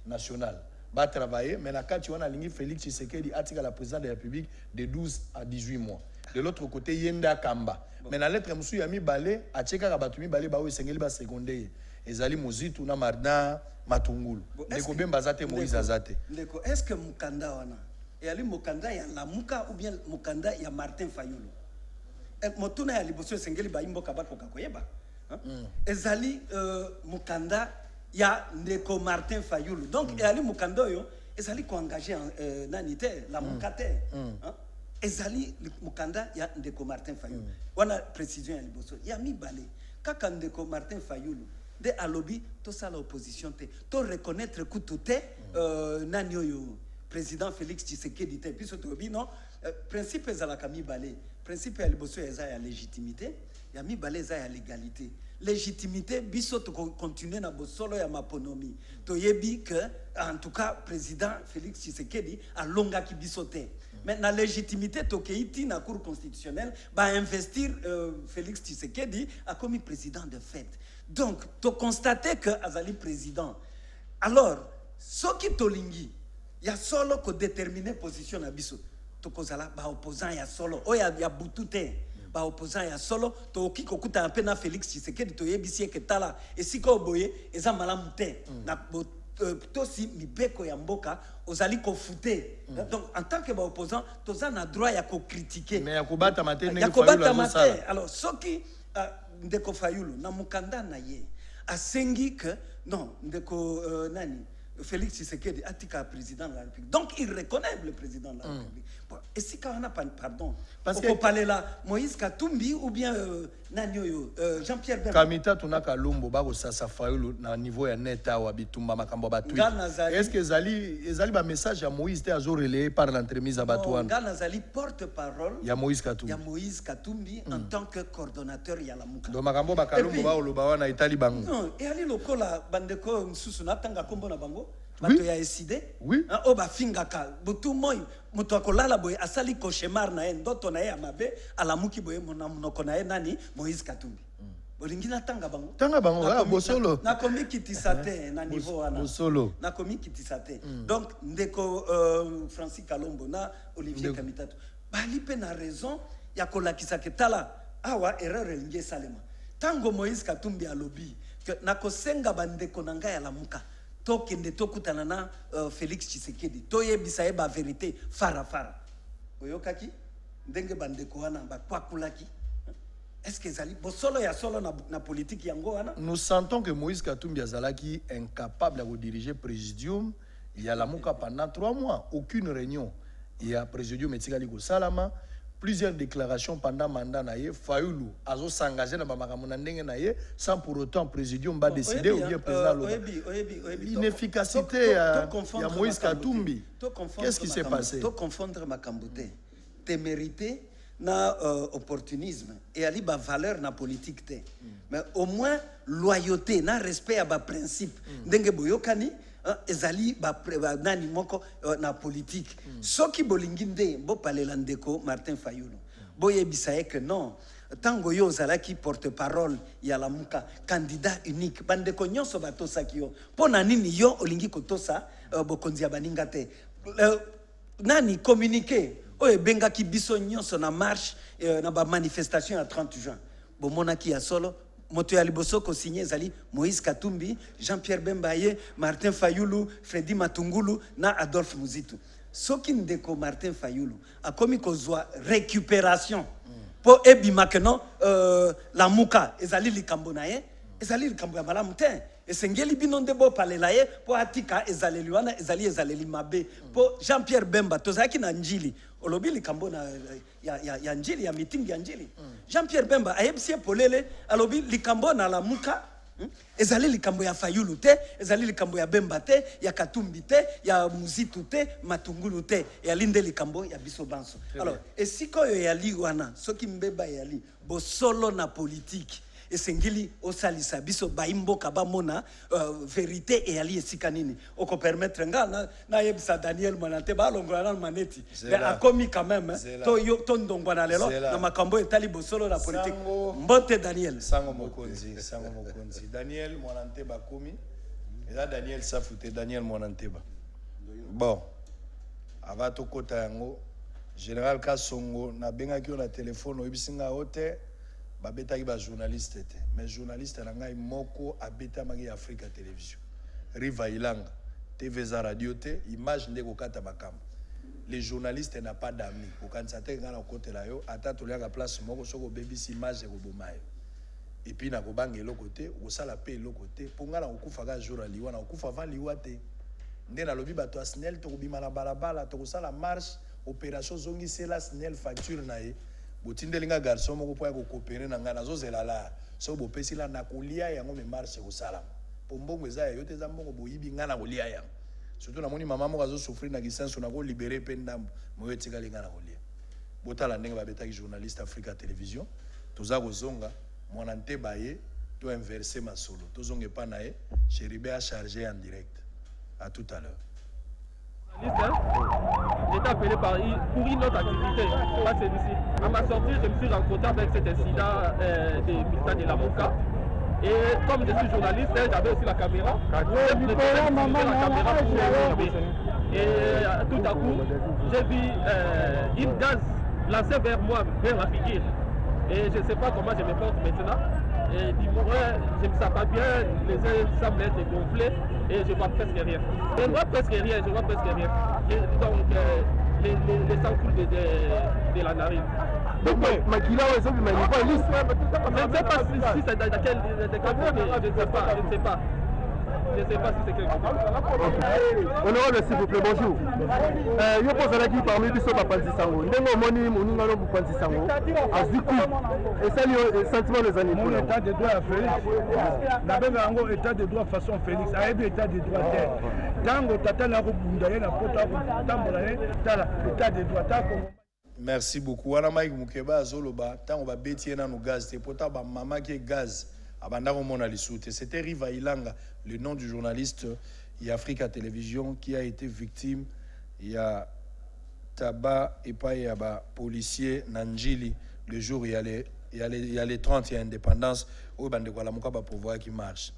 national ba travailler mais na kati wana lingi Félix Tshisekedi atika la président de la République de 12 à 18 mois de l'autre côté yenda kamba mais na lettre musu ya mibale acheka ka batu mibale ba esengeli ba secondaire ezali Mozitu na Marna Matungulu ndeko bemba zate Moïse azate ndeko est-ce que mukanda wana et ali mukanda ya lamuka ou bien mukanda ya Martin Fayulu motuna ya liboso esengeli ba imboka bako kakoyeba ezali mukanda ya ndeko Martin Fayulu donc ali mukanda oyo ezali ko engager nani te la mukate ezali mukanda ya ndeko Martin Fayulu wana précision ya liboso ya mibale kaka ndeko Martin Fayulu de alobi to sala opposition te to reconnaître kutu te nani oyo président Félix Tshisekedi te biso to bino principe ezalaka mibale. Principe ya liboso eza ya légitimité, ya mibale eza ya légalité. Légitimité biso to continuer na bosolo ya maponomi. To yebi que en tout cas président Félix Tshisekedi a longa ki biso te. Mais la légitimité to keiti na cour constitutionnelle ba investir Félix Tshisekedi a commis président de fait. Donc to constater que azali président. Alors ce qui tolingi ya solo ko déterminer position na biso. To kozala ba opposant ya solo o ya butute. Ba opposant ya solo to kiko kuta un peu na Félix Tshisekedi to yebisi ke tala esiko boye eza malamu te na tosi mibeko ya mboka ozali ko fute. Donc en tant que ba opposant toza na droit ya ko critiquer mais yakobata matene yakobata matene. Alors soki ndeko Fayulu na mukanda na ye asengi que non ndeko nani Félix Tshisekedi atika président de la République. Donc il reconnaît le président de la République. Bon, et si quand on a pardon, parce que parler là Moïse Katumbi ou bien Nanyoyo Jean-Pierre Bemba. Kamita tunaka lumbo bako sasa Fayulu na niveau ya neta wa bitumba makambo ba tweet. Est-ce que ezali ba message ya Moïse te azo relayé par l'entremise à Batouane? Ngana zali porte-parole ya Moïse Katumbi. Ya Moïse Katumbi en tant que coordonnateur ya la muka. Do makambo ba kalumbo ba oloba wana itali bango. Non, et ali lokola bandeko msusu natanga kombo na bango. Bato ya eside. Oui. Oba fingaka butu moy mutu akolala boye asali cauchemar na ye ndoto na ye amabe alamuki boye monoko na ye nani Moïse Katumbi. Bolingi natanga bango. Tanga bango bosolo. Na komi kitisate na niveau wana. Bosolo. Na komi kitisate. Donc ndeko Francis Kalombo na Olivier Kamitatu. Bali pe na raison ya kolakisa ketala awa erreur elingi salema. Tango Moïse Katumbi alobi que na kosenga bandeko na ngai ya lamuka. Tokende tokutana na Félix Tshisekedi toyebisa ye ba vérité fara oyokaki ndenge bandeko wana bakwakulaki. Est-ce que ezali bosolo ya solo na politique yango wana? Nous sentons que Moïse Katumbi azalaki incapable de diriger présidium ya lamuka pendant 3 mois. Aucune réunion. Il y a présidium etikali ko salama. Plusieurs déclarations pendant mandat naye Fayulu azo s'engager na makambo na ndenge naye sans pour autant présidium ba décider ou bien président l'inefficacité ya Moïse Katumbi. Qu'est-ce qui s'est passé? To confondre makambo te. Témérité na opportunisme et ali ba valeur na politique te. Mais au moins loyauté na respect à ba principe ndenge boyokani ezali ba nani moko na politique. Soki bolingi nde bo palela ndeko Martin Fayulu boyebisa que non tango yo zalaki porte-parole ya lamuka candidat unique bandeko nyonso batosaki yo pona nini yo olingi kotosa bokonzi ya baninga te nani communiquer oye bengaki biso nyonso na marche na ba manifestation ya 30 juin bomonaki ya solo moto ya liboso ko signé ezali Moïse Katumbi, Jean-Pierre Bembaye, Martin Fayulu, Freddy Matungulu na Adolphe Muzitu. Soki ndeko Martin Fayulu a komi kozwa récupération po ebima que non la muka ezali likambo na ye ezali likambo ya malamu te esengeli bino nde bo palela ye po atika ezaleli wana ezali mabe po Jean-Pierre Bemba tozaki na njili olobi likambo na ya njili ya meeting ya njili Jean-Pierre Bemba ayebisi polele alobi likambo na la muka ezali likambo ya Fayulu te ezali likambo ya Bemba te ya Katumbi te ya Muzitu te Matungulu te ya linde likambo ya biso banso. Alors esiko yo yali wana soki mbeba yali bo solo na politique esengili osalisa biso baimboka bamona vérité et ali esika nini oko permettre nga na yebisa Daniel Monante balongola na maneti mais akomi quand même to yo to ndongwa na lelo na makambo etali bosolo na politique mbote Daniel sango mokonzi Daniel Monante bakomi eza Daniel Safute Daniel Monante ba bon ava to kota yango Général Kasongo na bengaki yo na téléphone oyebisinga ote babetaki ba journaliste te mais journaliste na ngai moko abetamaki Africa Télévision Riva Ilanga TV za radio te image ndeko kata makambo les journalistes n'a pas d'amis okanisa te ngana côté la yo ata toliaka place moko soko BBC image ko bomayo et puis na kobanga eloko te osala pe eloko te ponga na okufaka jour ali wana okufa avant liwa te nde na lobi bato asnel to kobima na balabala to kosala marche opération zongi sela snel facture na ye botindelinga garçon moko po ya kokopere na ngana zozela la so bopesi la na kolia yango me marche kosala po mbongo eza yo te za mbongo boyibi ngana kolia yango surtout na moni mama moko azo souffrir na kisenso na ko libérer pe ndambo moyo tika linga na kolia botala ndenge babetaki journaliste Africa Télévision toza kozonga mwana nteba ye to inverser masolo tozonga pa na ye Chéribé a chargé en direct. À tout à l'heure. J'étais appelé pour une autre activité, pas celui-ci. À ma sortie, je me suis rencontré avec cet incident des militants de la Moka. Et comme je suis journaliste, j'avais aussi la caméra. J'ai pris la caméra pour filmer. Et tout à coup, j'ai vu une gaz lancée vers moi, vers ma figure. Et je ne sais pas comment je me porte maintenant. Et du moment, je ne me sens pas bien, les yeux semblent être gonflés et je vois presque rien. Je vois presque rien. Donc, les sangs coulent de la narine. Donc, je ne sais pas si c'est dans quel côté, je ne sais pas. Je ne sais pas si c'est quelque chose. Honorable, s'il vous plaît, bonjour. Je pose la question parmi les autres Panzisango. Ndenge moni moninga no Panzisango. Azuku. Et ça le sentiment des animaux. Mon état de droit à Félix. D'abord un état de droit façon Félix. A état de droit terre. Tango tata na robunda na pota tambola tala état de droit ta. Merci beaucoup. Wana Mike Mukeba azoloba tango ba betie na no gaz te pota ba mama ki gaz. C'était Riva Ilanga, le nom du journaliste Africa Télévision qui a été victime. Il y a tabac et pas il y a policier Nanjili le jour où il y a les 30 et indépendance au Bandekwa la pouvoir qui marche.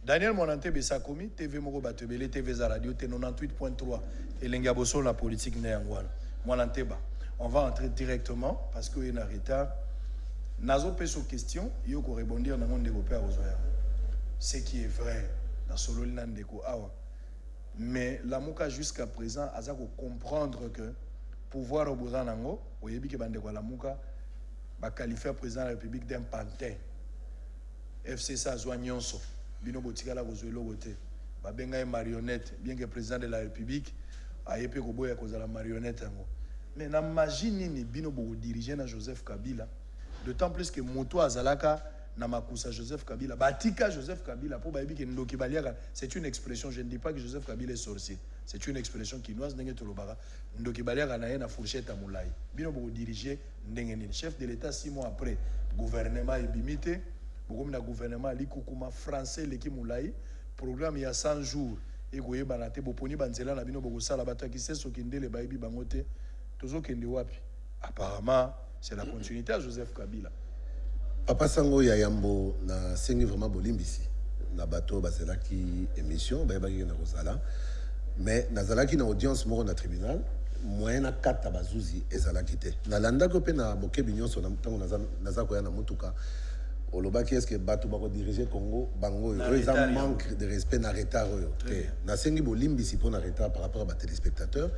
Daniel Monante Besakomi, TV Moko Batebele, TV za radio, T98.3 et Lengaboso la politique néangwana. Monanteba. On va entrer directement parce qu'il y a un retard. Nazo peso question, yo ko rebondir na monde ko père ozoya. Ce qui est vrai dans solo ndeko awa. Mais la muka jusqu'à présent aza ko comprendre que pouvoir au bozanango, oyebi ke bande ko la muka ba qualifier président de la République d'un pantin. FCC azwa nyonso, bino botika la kozwelo gote. Ba benga e marionnette, bien que président de la République ayepe ko boya ko za la marionnette ngo. Mais na imagine ni bino bo diriger na Joseph Kabila. D'autant plus que Moto Azalaka Namakusa Joseph Kabila, Batika Joseph Kabila, pour Baïbi qui Ndoki Baliaga, c'est une expression, je ne dis pas que Joseph Kabila est sorcier, c'est une expression quinoise, Ndenge Tolobara, Ndoki Baliaga na fourchette à Moulay. Bino Bogo diriger Ndengenin, chef de l'État 6 mois après, gouvernement est bimité, Bogo na gouvernement Likukuma français, Leki Moulay, programme il y a 100 jours, et Goye Banate, Boponi Banzela, Nabino Bogo Salabata, qui sait ce qu'il y a, les Baïbi Bangote, Tozo Kende Wapi. Apparemment, c'est la continuité à Joseph Kabila. Papa Sango Yayambo na sengi vraiment bolimbisi na bateau baselaki émission bayebaki na kosala mais nazalaki na audience moko na tribunal moyen na kata bazuzi ezalaki te nalandaki mpe na bokebi nyonso na ntango naza koya na mutuka olobaki est-ce que bato bako diriger Congo bango oyo eza manque de respect na retard oyo te nasengi bolimbisi mpo na retard par rapport à téléspectateurs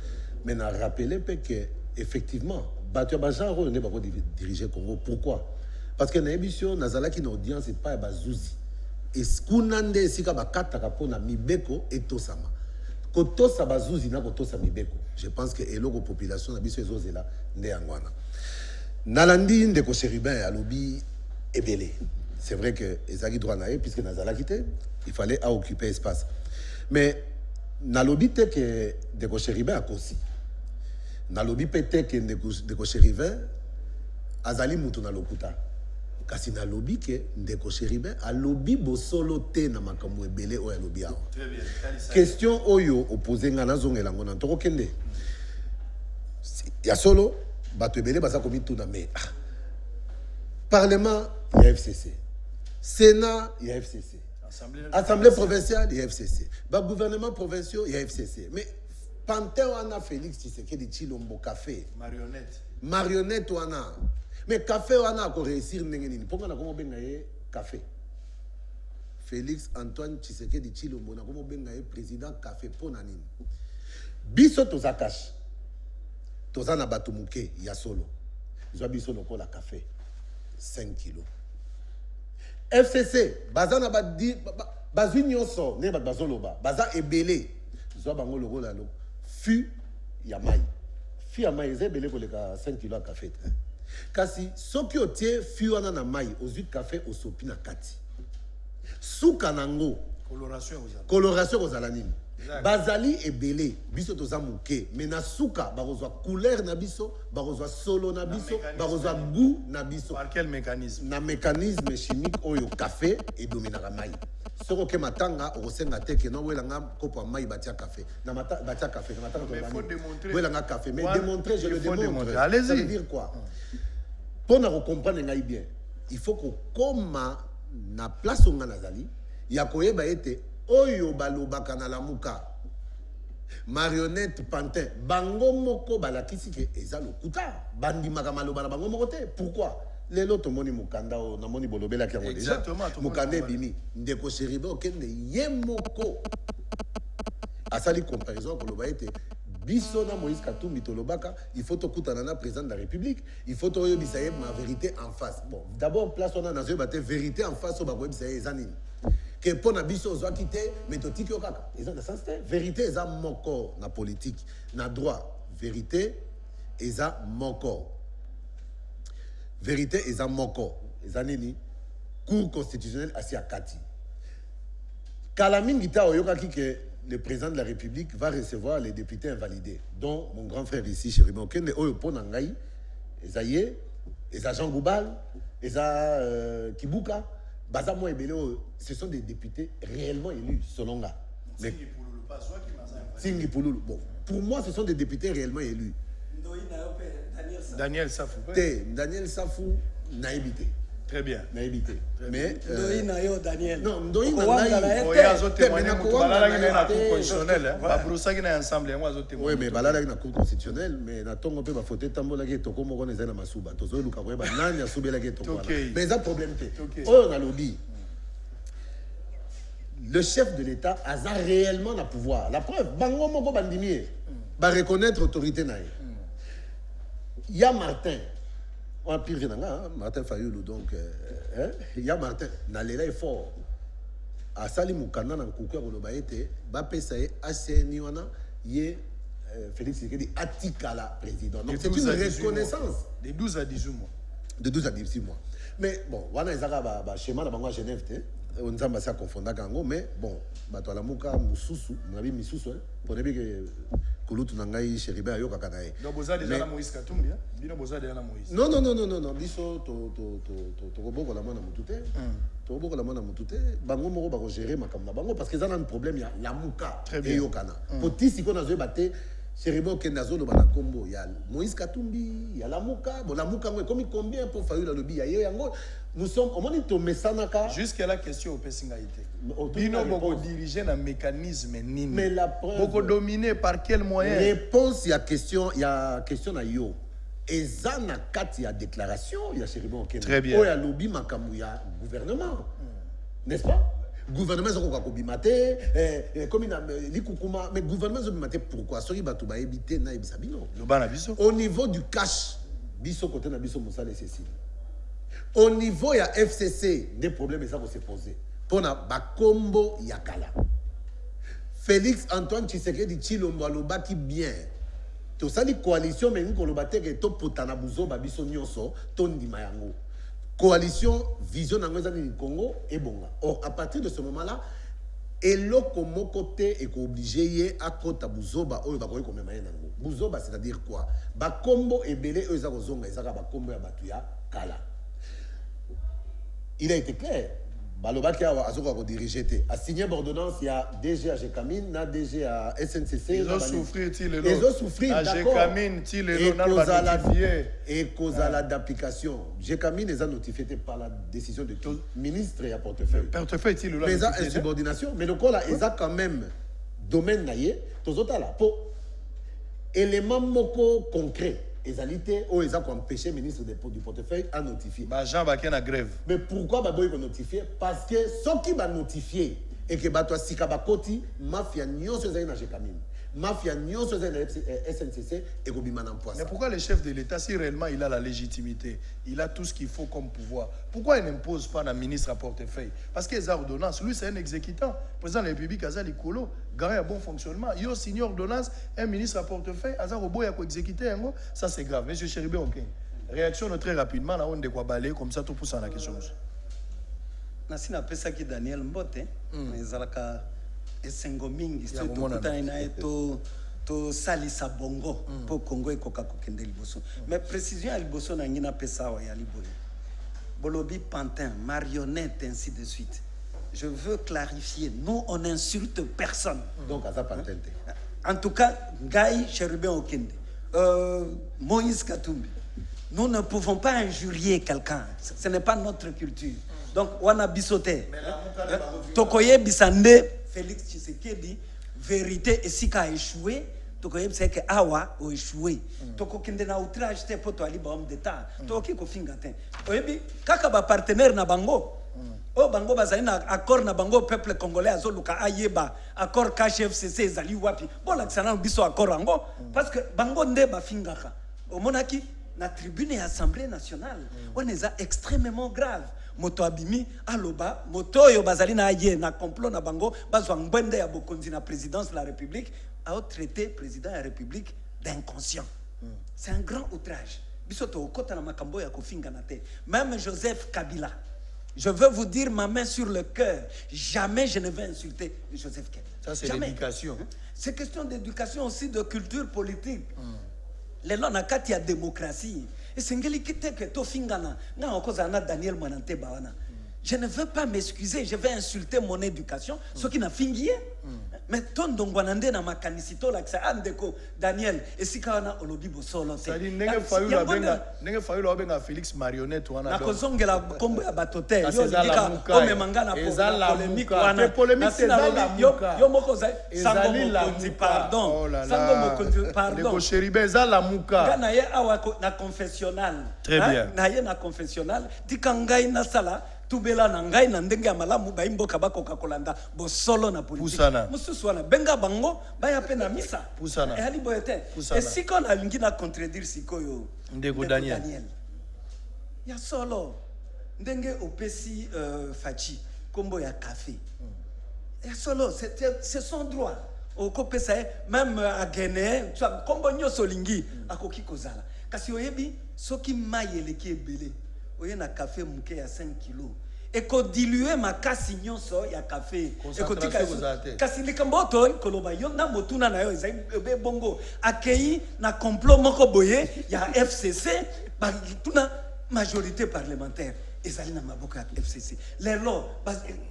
mais na rappeler mpe que effectivement bato ya bagenre oyo nde bako diriger Congo. Pourquoi? Parce que na émission nazalaki na audience et pas bazuzi eskuna nde esika bakataka mpona mibeko etosama kotosa bazuzi na kotosa mibeko. Je pense que eloko population na biso ezozela nde yango wana nalandi ndeko Chéribin alobi ebele. C'est vrai que ezalaki droit na ye puisque nazalaki te il fallait occuper espace mais nalobi te ke ndeko Chéribin akosi nalobi pe te ke ndeko Chéribin azali mutu na lokuta kasi nalobi ke ndeko Chéribin alobi bosolo te na makambo ebele oyo alobi awa. Question oyo opposé nga nazongela ngo na ntoko kende ya solo bato ebele baza komituna me parlement ya FCC, Sénat ya FCC, Assemblée provinciale ya FCC, ba gouvernement provinciaux ya FCC, mais pantin wana Félix Tshisekedi Tshilombo café marionnette wana mais café wana ko réussir ndenge nini ponga na komo benga ye café Félix Antoine Tshisekedi Tshilombo na komo benga ye président café pona nini biso toza cash toza na bato muke ya solo zwa biso lokola café 5 kilos FCC baza na bazwi nyonso ne bazoloba baza ebele zwa bango lokola lo fu ya mai fu ya mai eza ebele koleka 5 kilos ya café kasi soki otie fu wana na mai ozwi café osopi na kati suka nango coloration kozala nini bazali ebele biso toza moke mais na suka bakozwa couleur na biso bakozwa solo na biso bakozwa goût na biso. Par quel mécanisme? Na mécanisme chimique oyo café edominaka mai soki oke matanga okosenga te ke no welanga kopo ya mai batia café na batia café na matanga welanga café mais démontrer je le démontre. Allez-y. Ça veut dire quoi? Pour na comprendre ngai bien il faut que koma na place onga nazali ya koyeba ete oyo balobaka na lamuka marionnette pantin bango moko balakisi ke eza lokuta bandimaka maloba na bango moko te. Pourquoi? Lelo tomoni mukanda o namoni bolobelaki yango déjà mukanda ebimi ndeko Sheribe okende ye moko asali comparaison koloba ete biso na Moïse Katumbi tolobaka il faut tokutana na président de la République il faut toyebisa ye ma vérité en face. Bon d'abord place on a nazoyeba te vérité en face o bakoyebisa ye eza nini que pour na biso ozwaki te mais totiki yo kaka eza na sens te. Vérité eza moko na politique na droit vérité eza moko vérité eza moko eza nini cour constitutionnelle asi akati kala mingi ta oyokaki que le président de la République va recevoir les députés invalidés dont mon grand frère ici Chéribin Okende oyo pona ngai eza ye eza Jean Goubal eza Kibuka baza mo ebele oyo ce sont des députés réellement élus selon nga. Singi Pululu bon pour moi ce sont des députés réellement élus. Daniel Safou. Daniel Safou n'a évité. Très bien. N'a évité. Mais Daniel. Non, Ndoïna oui, mais balala na cour constitutionnelle mais na tongo pe ba faute tambola ke toko moko na zana masuba. Tozo luka ko ba nani asubela ke toko. Mais ça problème te. Oh na lobby. Le chef de l'État a réellement le pouvoir. La preuve, bango moko bandimie ba reconnaître autorité na. Il y a Martin. On pire Martin Fayoulou donc il y a Martin nalela est fort. A sali mukanda na kuku ko loba ete ba pesa ye ACN wana ye Félix Tshisekedi atikala président. Donc c'est une reconnaissance de 12 à 18 mois. De 12 à 18 mois. Mais bon, wana ezaka ba schéma na bango à Genève te. On nzamba sa confondaka kango mais bon, bato ala muka mususu, nabi misusu pour nebi que kulutu na ngai Sheribe ayoka kana ye. Donc boza déjà na Moïse Katumbi, bino boza déjà na Moïse. Non, biso to boko la mona mutute. To boko la mona mutute, bango moko ba ko gérer makamna bango parce que ça a un problème ya la muka eyokana. Potisi ko na zo baté Sheribe okenda zo lo bana kombo ya Moïse Katumbi, ya la muka, bon la muka ngwe comme combien pour faire le lobby ya yango. Nous sommes au moment où Messanaka. Jusqu'à la question au Pessingaïté. Bino beaucoup dirigé un mécanisme nini. Mais la preuve. Beaucoup dominé par quel moyen? Réponse, il y a question à yo. Et ça na kati ya déclaration, il y a Chéribon Okende. Très bien. Il y a lobby makamu ya gouvernement. N'est-ce pas? Gouvernement zoko ko bimate comme il a likukuma mais gouvernement zoko bimate pourquoi? Sori batu ba ebité na ebisa bino. Au niveau du cash, biso côté na biso musale ceci. Au niveau ya FCC, des problèmes ça vont se poser. Pour na bakombo yakala. Félix Antoine Tshisekedi Tshilombo alobaki bien. To sali coalition mais ngiko lobate ke to potana buzoba biso nyonso to ndima yango. Coalition vision nango ezali Congo et bonga. Or à partir de ce moment-là, eloko moko te eko obligé ye akota buzoba oyo bakoyi komema ye nango. Buzoba c'est-à-dire quoi? Bakombo ebele oyo za kozonga ezaka bakombo ya batu ya kala. Il a été clair. Balobaki a dirigé. A signé l'ordonnance, il y a DG à Gécamine, na DG à SNCC. Ils ont souffert, ils ont souffert, d'accord. Et cause à d'application. Gécamine les a notifiés par la décision de tout ministre et à portefeuille. Portefeuille, mais ça, insubordination. Mais le cas là, ils ont quand même domaine naïe. Tous autres là, pour élément moko concret. Ezalité ou ils ont empêché le ministre du portefeuille à notifier. Jean Baké na grève. Mais pourquoi Baboy va notifier? Parce que ceux qui va notifier et que Bato Sikabakoti, mafia nyonso zay na Jekamine. Mafia nyonso zay na SNCC et Gobimana Poisson. Mais pourquoi le chef de l'État, si réellement il a la légitimité, il a tout ce qu'il faut comme pouvoir, pourquoi il n'impose pas un ministre à portefeuille? Parce que les ordonnances, lui c'est un exécutant. Le président de la République a dit Likolo, garé un bon fonctionnement. Il signe ordonnance, un ministre à portefeuille, a dit exécuter, ça c'est grave. Monsieur Chéribé, ok. Réaction très rapidement, là on de quoi balayer comme ça tout pour ça la question. Nasina pesa ki Daniel Mbote, ezalaka esengo mingi so tokutana naye to salisa bongo po Congo ekoka kokende liboso. Mais précision ya liboso na ngina pesa wa ya liboye. Bolobi pantin, marionnette, ainsi de suite. Je veux clarifier, nous on n'insulte personne. Donc à ça pantin. En tout cas, Gaï Cherubin Okende, Moïse Katumbi, nous ne pouvons pas injurier quelqu'un. Ce n'est pas notre culture. Donc, Wana Bisote, Tokoye Bisande, Félix Tshisekedi, vérité et Sika a échoué, Tokoye Biseke Awa a échoué. Toko Kende na outrage te poto ali ba homme d'état. Toki ko fingate. Oyebi kaka ba partenaire na bango. Oh bango bazali na accord na bango peuple congolais azoluka ayeba accord KFCC ezali wapi. Bon la tsana biso accord ango parce que bango nde ba fingaka. Omonaki na tribune ya Assemblée nationale. On est extrêmement grave. Moto abimi aloba moto yo bazali na aye na complot na bango bazwa ngwende ya bokonzi na présidence de la République a traité président de la République d'inconscient. C'est un grand outrage. Biso to kota na makambo ya kofinga na te. Même Joseph Kabila. Je veux vous dire ma main sur le cœur. Jamais je ne vais insulter Joseph Kabila. Ça c'est l'éducation. C'est question d'éducation aussi, de culture politique. Les gens ont une démocratie. Et c'est ce que tu fingana. Daniel Manante Bawana. Je ne veux pas m'excuser, je vais insulter mon éducation. Ce qui n'a fingé. Mais ton dongwanande na makanisito la ksa andeko Daniel et si kana olobi bosolo te. C'est-à-dire nenge fayula benga Félix marionnette wana. Na kozongela kombo ya batote yo ndika ome mangana polémique wana. Polémique c'est la yo moko za sango mokonzi pardon. Sango mokonzi pardon. Le chéribe za la muka. Kana ye awa na confessionnal. Très bien. Na ye na confessionnal tikangai na sala tubela na ngai na ndenge ya malamu baimboka bakoka kolanda bosolo na politique mususu wana benga bango baya pe na misa pusana ali boyete et si kon alingi na contredire sikoyo ndeko Daniel ya solo ndenge opesi fachi kombo ya café ya solo c'est son droit okopesa même à Guinée kombo nyoso lingi akoki kozala kasi oyebi soki mayele ki ebele oye na café muke ya 5 kilos et ko diluer makasi nyonso ya café et ko tika kasi likambo to koloba yo na motuna na yo ezai be bongo akei na complot moko boye ya FCC ba tuna majorité parlementaire ezali na maboko ya FCC lelo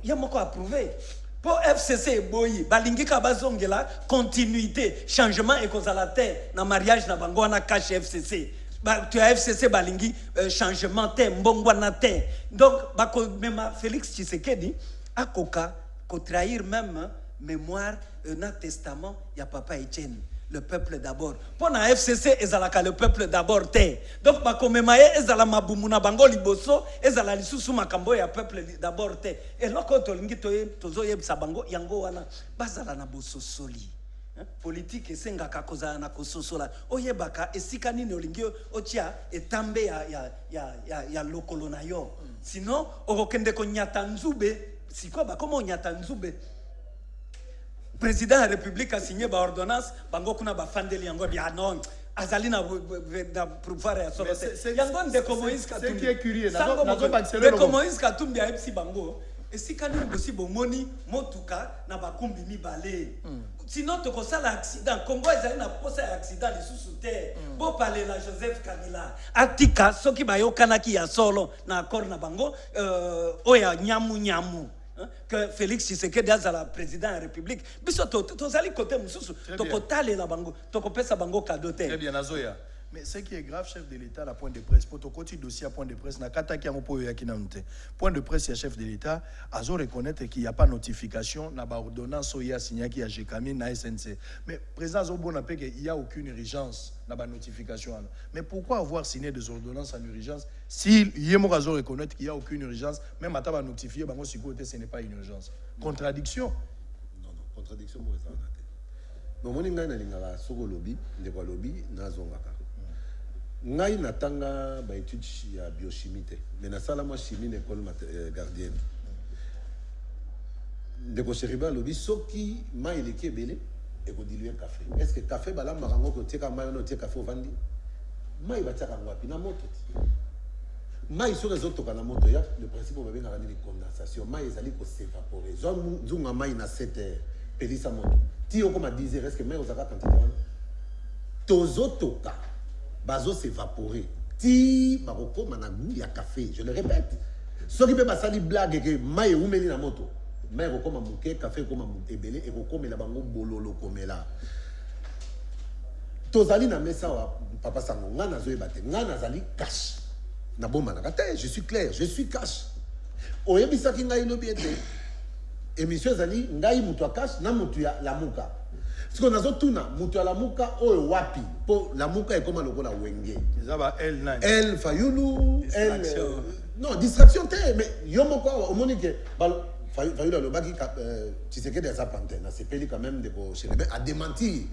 ya moko approuvé pour FCC boyi balingika bazongela continuité changement et kozala te na mariage na bango na cache FCC. Tu as FCC balingi changement te mbongwana te donc bako même Félix Tshisekedi akoka ko trahir même mémoire na testament ya papa Etienne le peuple d'abord pour na FCC ezalaka le peuple d'abord te donc bako memaye ezala mabumuna bango liboso ezala lisusu makambo ya peuple d'abord te et loko tolingi tozo yebisa bango yango wana bazala na bososoli politique esengaka kozala na kososola oyebaka esika nini olingi otia etambe ya lokolo na yo sinon okokende konyata nzube siko bakoma onyata nzube président de la République a signé ba ordonnance bango kuna bafandeli yango bia non azali na pouvoir ya solo te yango ndeko Moïse Katumbi c'est qui est curieux ndeko Moïse Katumbi a epsi bango esika nini bosi bomoni motuka na bakumbi mibale sinon tokosala accident Congo ezali na posa ya accident lisusu te bo parler la Joseph Kabila atika soki bayokanaki ya solo na accord na bango oya nyamu que Félix Tshisekedi azala président de la République biso tozali côté mususu tokotale la bango tokopesa bango cadeau te. Très bien Nazoya. Mais ce qui est grave, chef de l'État, la point de presse, pour ton dossier à point de presse, point de presse, il chef de l'État, à reconnaître qu'il n'y a pas notification, n'a pas ordonnance, il y a signé qu'il y a GKM, na SNC. Mais président Zobo n'a pas qu'il n'y a aucune urgence, n'a pas notification. Mais pourquoi avoir signé des ordonnances en urgence si il y a reconnaître qu'il n'y a aucune urgence, même à t'avoir notifié, ce n'est pas une urgence. Contradiction. Non, contradiction, moi, ça non, moi, je lobby, lobby, ngai natanga ba étude ya biochimie te mais na sala moi chimie na école gardienne de ko seriba lobi soki mai leki ebele e ko diluer café est-ce que café bala marango ko teka mai no teka fo vandi mai bataka ngwapi na moto mai so rezoto kana moto ya le principe ba benga ni condensation mai ezali ko s'évaporer zunga mai na 7 heures pelisa moto ti okoma 10 heures est-ce que mais ozaka quantité wana tozotoka bazo s'évaporer ti bakokoma na goût ya café, je le répète. Soki pe basali blague que mai eumeli na moto mai ekokoma moke café ekoma ebele ekokomela bango bololo komela tozali na mesa wa papa sango nga nazoyeba te nga nazali cash na bomanaka te, je suis clair, je suis cash oyebisaki ngai lobi ete émission ezali ngai mutu ya cash na mutu ya lamuka siko nazotuna mutu ya lamuka oyo wapi po lamuka ekoma lokola wenge elle Fayulu non distraction te mais yo moko omoni ke Fayulu alobaki Tshisekedi aza pantin na sepeli quand même de ko Chelebe a démenti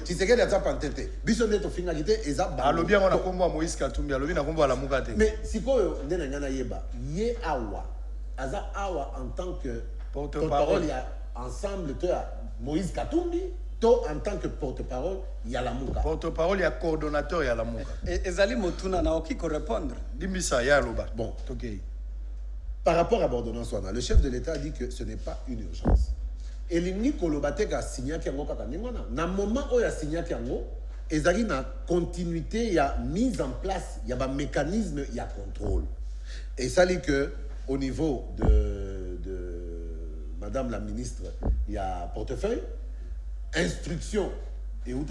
Tshisekedi aza pantin te biso nde tofingaki te eza alobi yango na kombo ya Moïse Katumbi alobi na kombo ya lamuka te mais sikoyo nde na ngai nayeba ye awa aza awa en tant que porte-parole ya ensemble to ya Moïse Katumbi to en tant que porte-parole ya lamuka porte-parole ya coordonnateur ya lamuka ezali motuna na oki ko répondre dimbisa ya loba bon tokei. Par rapport à l'ordonnance, le chef de l'État dit que ce n'est pas une urgence. Et l'Ingi Kolobate a signé qu'il y a un moment où il a signé qu'il y a une continuité, il y a mise en place, il y a un mécanisme, il y a contrôle. Et ça dit que au niveau de Madame la ministre, il y a portefeuille, instruction, et ou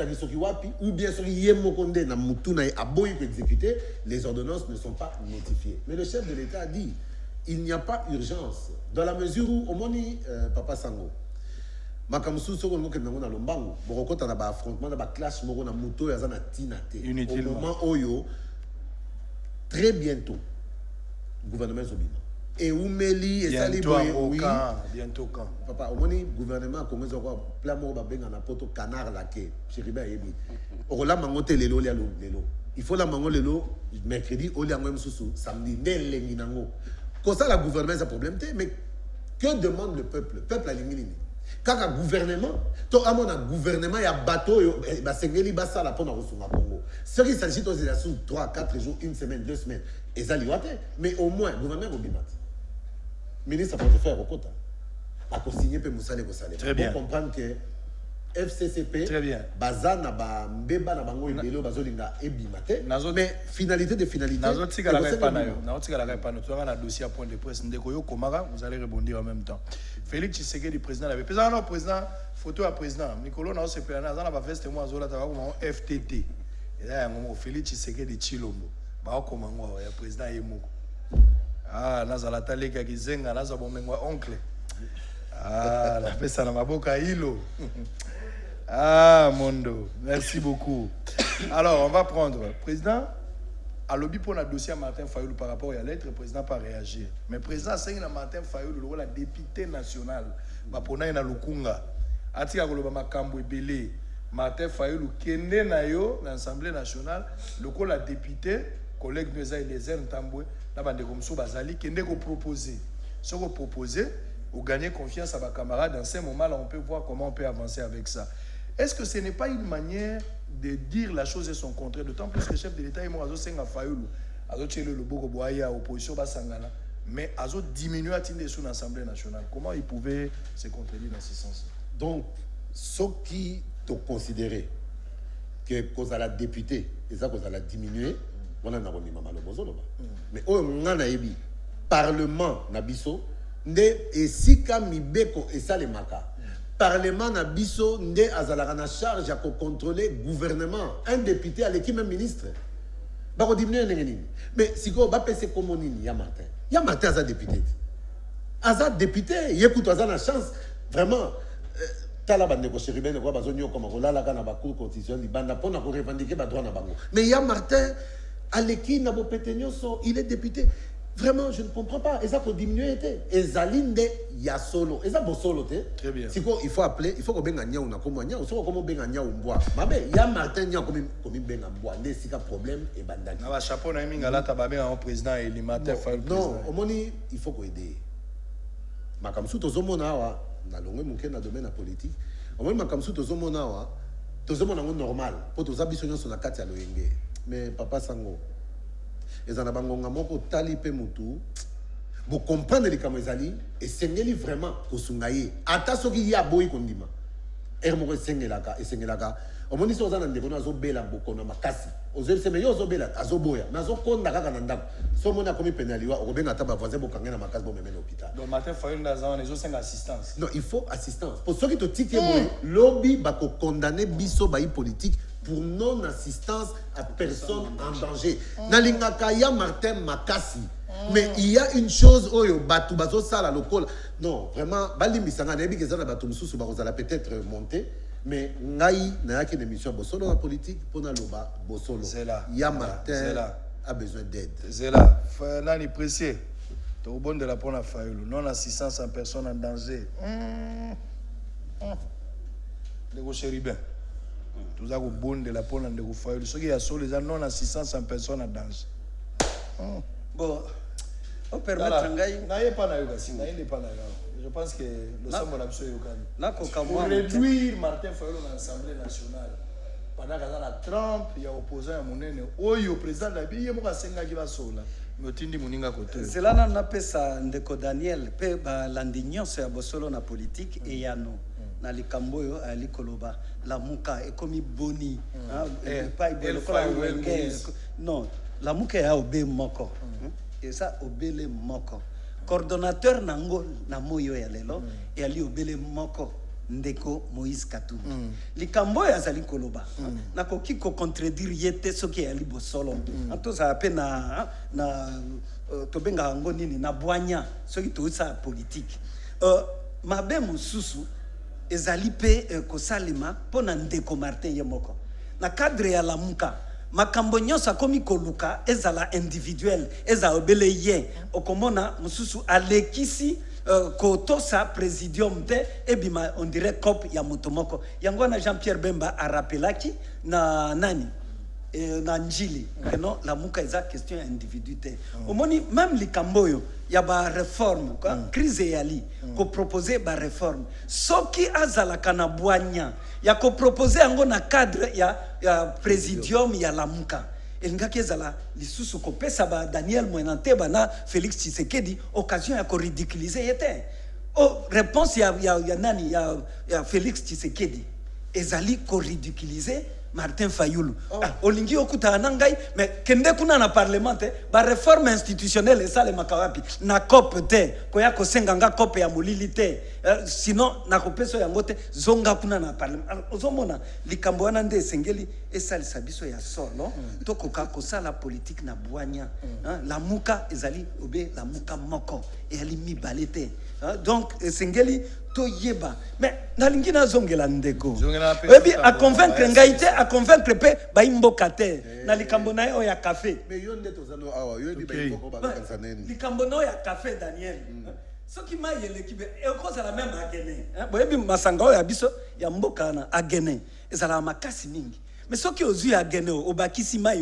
bien sur Yemokonde, na Mutuna et Aboy exécuter, les ordonnances ne sont pas notifiées. Mais le chef de l'État a dit il n'y a pas urgence dans la mesure où au moni papa sango makamsu soko ngoke nango na lombango bokota na ba affrontement na ba clash moko na moto ya zana tinate au moment oyo très bientôt gouvernement zobima et umeli et sali boye oui bientôt quand papa au moni gouvernement kongezo ko plan moko ba benga na poto canard laqué chiriba yebi okola mangote lelo lelo il faut la mango lelo mercredi au liango msusu samedi ndelengi nango. Comme ça, la gouvernement, c'est un problème. Mais que demande le peuple? Le peuple a l'ingénierie. Quand un gouvernement, tout à mon gouvernement, il y a un bateau, il y a un bateau, la ponte à Congo. Ce qui s'agit de sous 3, 4 jours, 1 semaine, 2 semaines, et ça, mais au moins, le gouvernement, il le ministre peut faire au quota. À consigner, peut moussaler, très bien. Pour comprendre que FCCP, très bien. Bazana, Mbeba, Nabango, Ibelo, Bazolinga, Ebimate. Mais finalité de finalité. Nazotika la répanne. Nazotika la répanne. Tu as un dossier à point de presse. Ndekoyo Komara, vous allez rebondir en même temps. Félix Tshisekedi, président, avait président, non, président, photo à président. Nicolas, non, c'est président. Dans la fête, moi, Zola, tu as FTT. Et là, Félix Tshisekedi Chilombo. Bah, comment il y a président Yemoko. Ah, Nazala Talega Gizenga, Nazala Bomengwa oncle. Ah, la fête, ça n'a pas beaucoup à Hilo. Ah, Mondo, merci beaucoup. Alors, on va prendre président. À l'objet pour le dossier à Martin Fayulu par rapport à la lettre, le président n'a pas réagi. Mais le président a Martin Fayulu, le député national, Bapona na Lukunga, Atika Goloba Makambo Ebele, Martin Fayulu, Kende Nayo, l'Assemblée nationale, le député, collègue de Eliezer Ntambwe, la bande comme ça, Bazali, Kende ko proposer. Ce qu'on propose, ou gagner confiance à vos camarades, dans ces moments-là, on peut voir comment on peut avancer avec ça. Est-ce que ce n'est pas une manière de dire la chose et son contraire, d'autant plus que le chef de l'État est mort, Azo Fayulu, Azo Tchele le Boko Boaya, opposition Basangana, mais Azo diminue à Tinde sous l'Assemblée nationale. Comment il pouvait se contredire dans ce sens? Donc, ce qui te considérait que cause à la députée, et ça cause à la diminuer, on a dit maman le bozo mais oh on a dit parlement nabiso nde esika mibeko et ça les maka. Parlement na biso nde azalaka na charge à contrôler gouvernement un député à l'équipe même ministre ba ko diminuer nini mais siko ba pese comme nini ya Martin aza député yekuto aza na chance vraiment tala bande ko Chéribene ko bazonyo comme ko lala kana ba cour constitutionnelle banda pona ko revendiquer ba droit na bango mais ya Martin à l'équipe na bo petenyoso il est député. Vraiment, je ne comprends pas. Et ça pour diminuer était. Et Zalinde ya solo. Et ça pour solo te. Très bien. Si quoi, il faut appeler, il faut qu'on benga nya ou na comme nya, ou soit comme benga nya ou bois. Mabe, ya Martin nya comme benga bois. Né si ka problème et bandaki. Na ba chapeau na minga la tababe en président et les Martin Fayulu. Non, au moni, il faut qu'on aider. Makamsu tozomona wa na longwe muke na domaine na politique. Au moni makamsu tozomona wa tozomona ngo normal. Po tozabiso nyonso na kati ya loyenge. Mais papa sango. Et ça n'a pas moko tali pe mutu Vous comprenez les Kamezali et Sengeli vraiment Kosungaye. Ata soki ya boy kondima. Ermoko Sengelaka et Sengelaka. Au moins, si vous avez des gens qui ont des makasi, vous avez des gens qui ont boya, mais vous avez des gens qui ont commis pénalité, vous avez des gens qui ont des makasi pour mener l'hôpital. Donc, Martin Fayoul, nous avons des assistance. Non, il faut assistance. Pour ceux qui ont dit que le lobby va condamner Bisso Bayi politique pour non-assistance à personne en danger. Nalingakaya Martin Makasi. Mais il y a une chose, Oyo, Batou Bazo Sala Lokol. Non, vraiment, Bali Misanga, Nebi Gezana Batou Moussou, Barozala peut-être monter. Mais ngai na une émission bosolo en politique pour na loba bosolo. Ya Martin a besoin d'aide. Zela, nani précieux. Tu au bon de la pona à Fayoulou. Non assistance en personne en danger. De Chéribin. Tu as au bon de la pona de Fayoulou. Ce qui a sur les non assistance en personne en danger. Bon, on permettre ngai. N'ayez pas na yoga, n'ayez pas na yoga. Je pense que le sang mon absolu pour réduire Martin Fayoulou dans l'Assemblée nationale. Pendant qu'il y a la Trump, il y a opposant à Mounene. Oh, il y a président de la vie, il y a un senga qui va sola. Mais tu dis Mouninga côté. C'est là qu'on appelle ça Ndeko Daniel. Pe l'indignon c'est à Bosolo na politique et yano. Na likamboyo à likoloba. La muka est comme boni. Pas non, la muka est obé moko. Et ça obé moko. Coordonnateur nango na moyo ya lelo et ali obele moko Ndeko Moïse Katumbi likambo ya zali koloba na koki ko contredire yete soki ali bosolo anto za pena na tobenga ngo nini na bwanya soki to sa politique mabe mususu ezali pe kosalema pona Ndeko Martin Yemoko na cadre ya lamuka makambo nyonso akomi koluka ezala individuel eza obele ye okomona mususu alekisi kotosa presidium te ebima on dirait cop ya motomoko yango na Jean-Pierre Bemba a rappelaki na nani na njili non la muka eza question individuité omoni même likamboyo ya ba réforme quoi crise yali ko proposer ba réforme soki azala kana bwanya ya ko proposer yango na cadre ya presidium ya lamuka elingaki ezala lisusu ko pesa ba Daniel Mwenanteba na Félix Tshisekedi occasion ya ko ridiculiser yete réponse ya nani ya Félix Tshisekedi ezali ko ridiculiser Martin Fayoulou. Olingi okuta nangai mais kende kuna na parlement ba réforme institutionnelle ça le makawapi na COP te koya ko senganga COP ya molili te sinon na kopeso yango te zonga kuna na parlement ozomona likambo wana nde sengeli esalisa biso ya solo tokoka kosala politique na bwanya la muka ezali obe la muka moko et ali mibale te donc sengeli to yeba mais nalingi na zongela ndeko ebi a convaincre ngaite a convaincre pe ba imboka te na likambo na yo ya café mais yo ndeto zano awa yo di ba imboka ba kansaneni likambo no ya café Daniel soki mayele kibe e koza la même agene boyebi masanga ya biso ya mboka na agene ezala makasi mingi mais soki ozui agene obakisi mai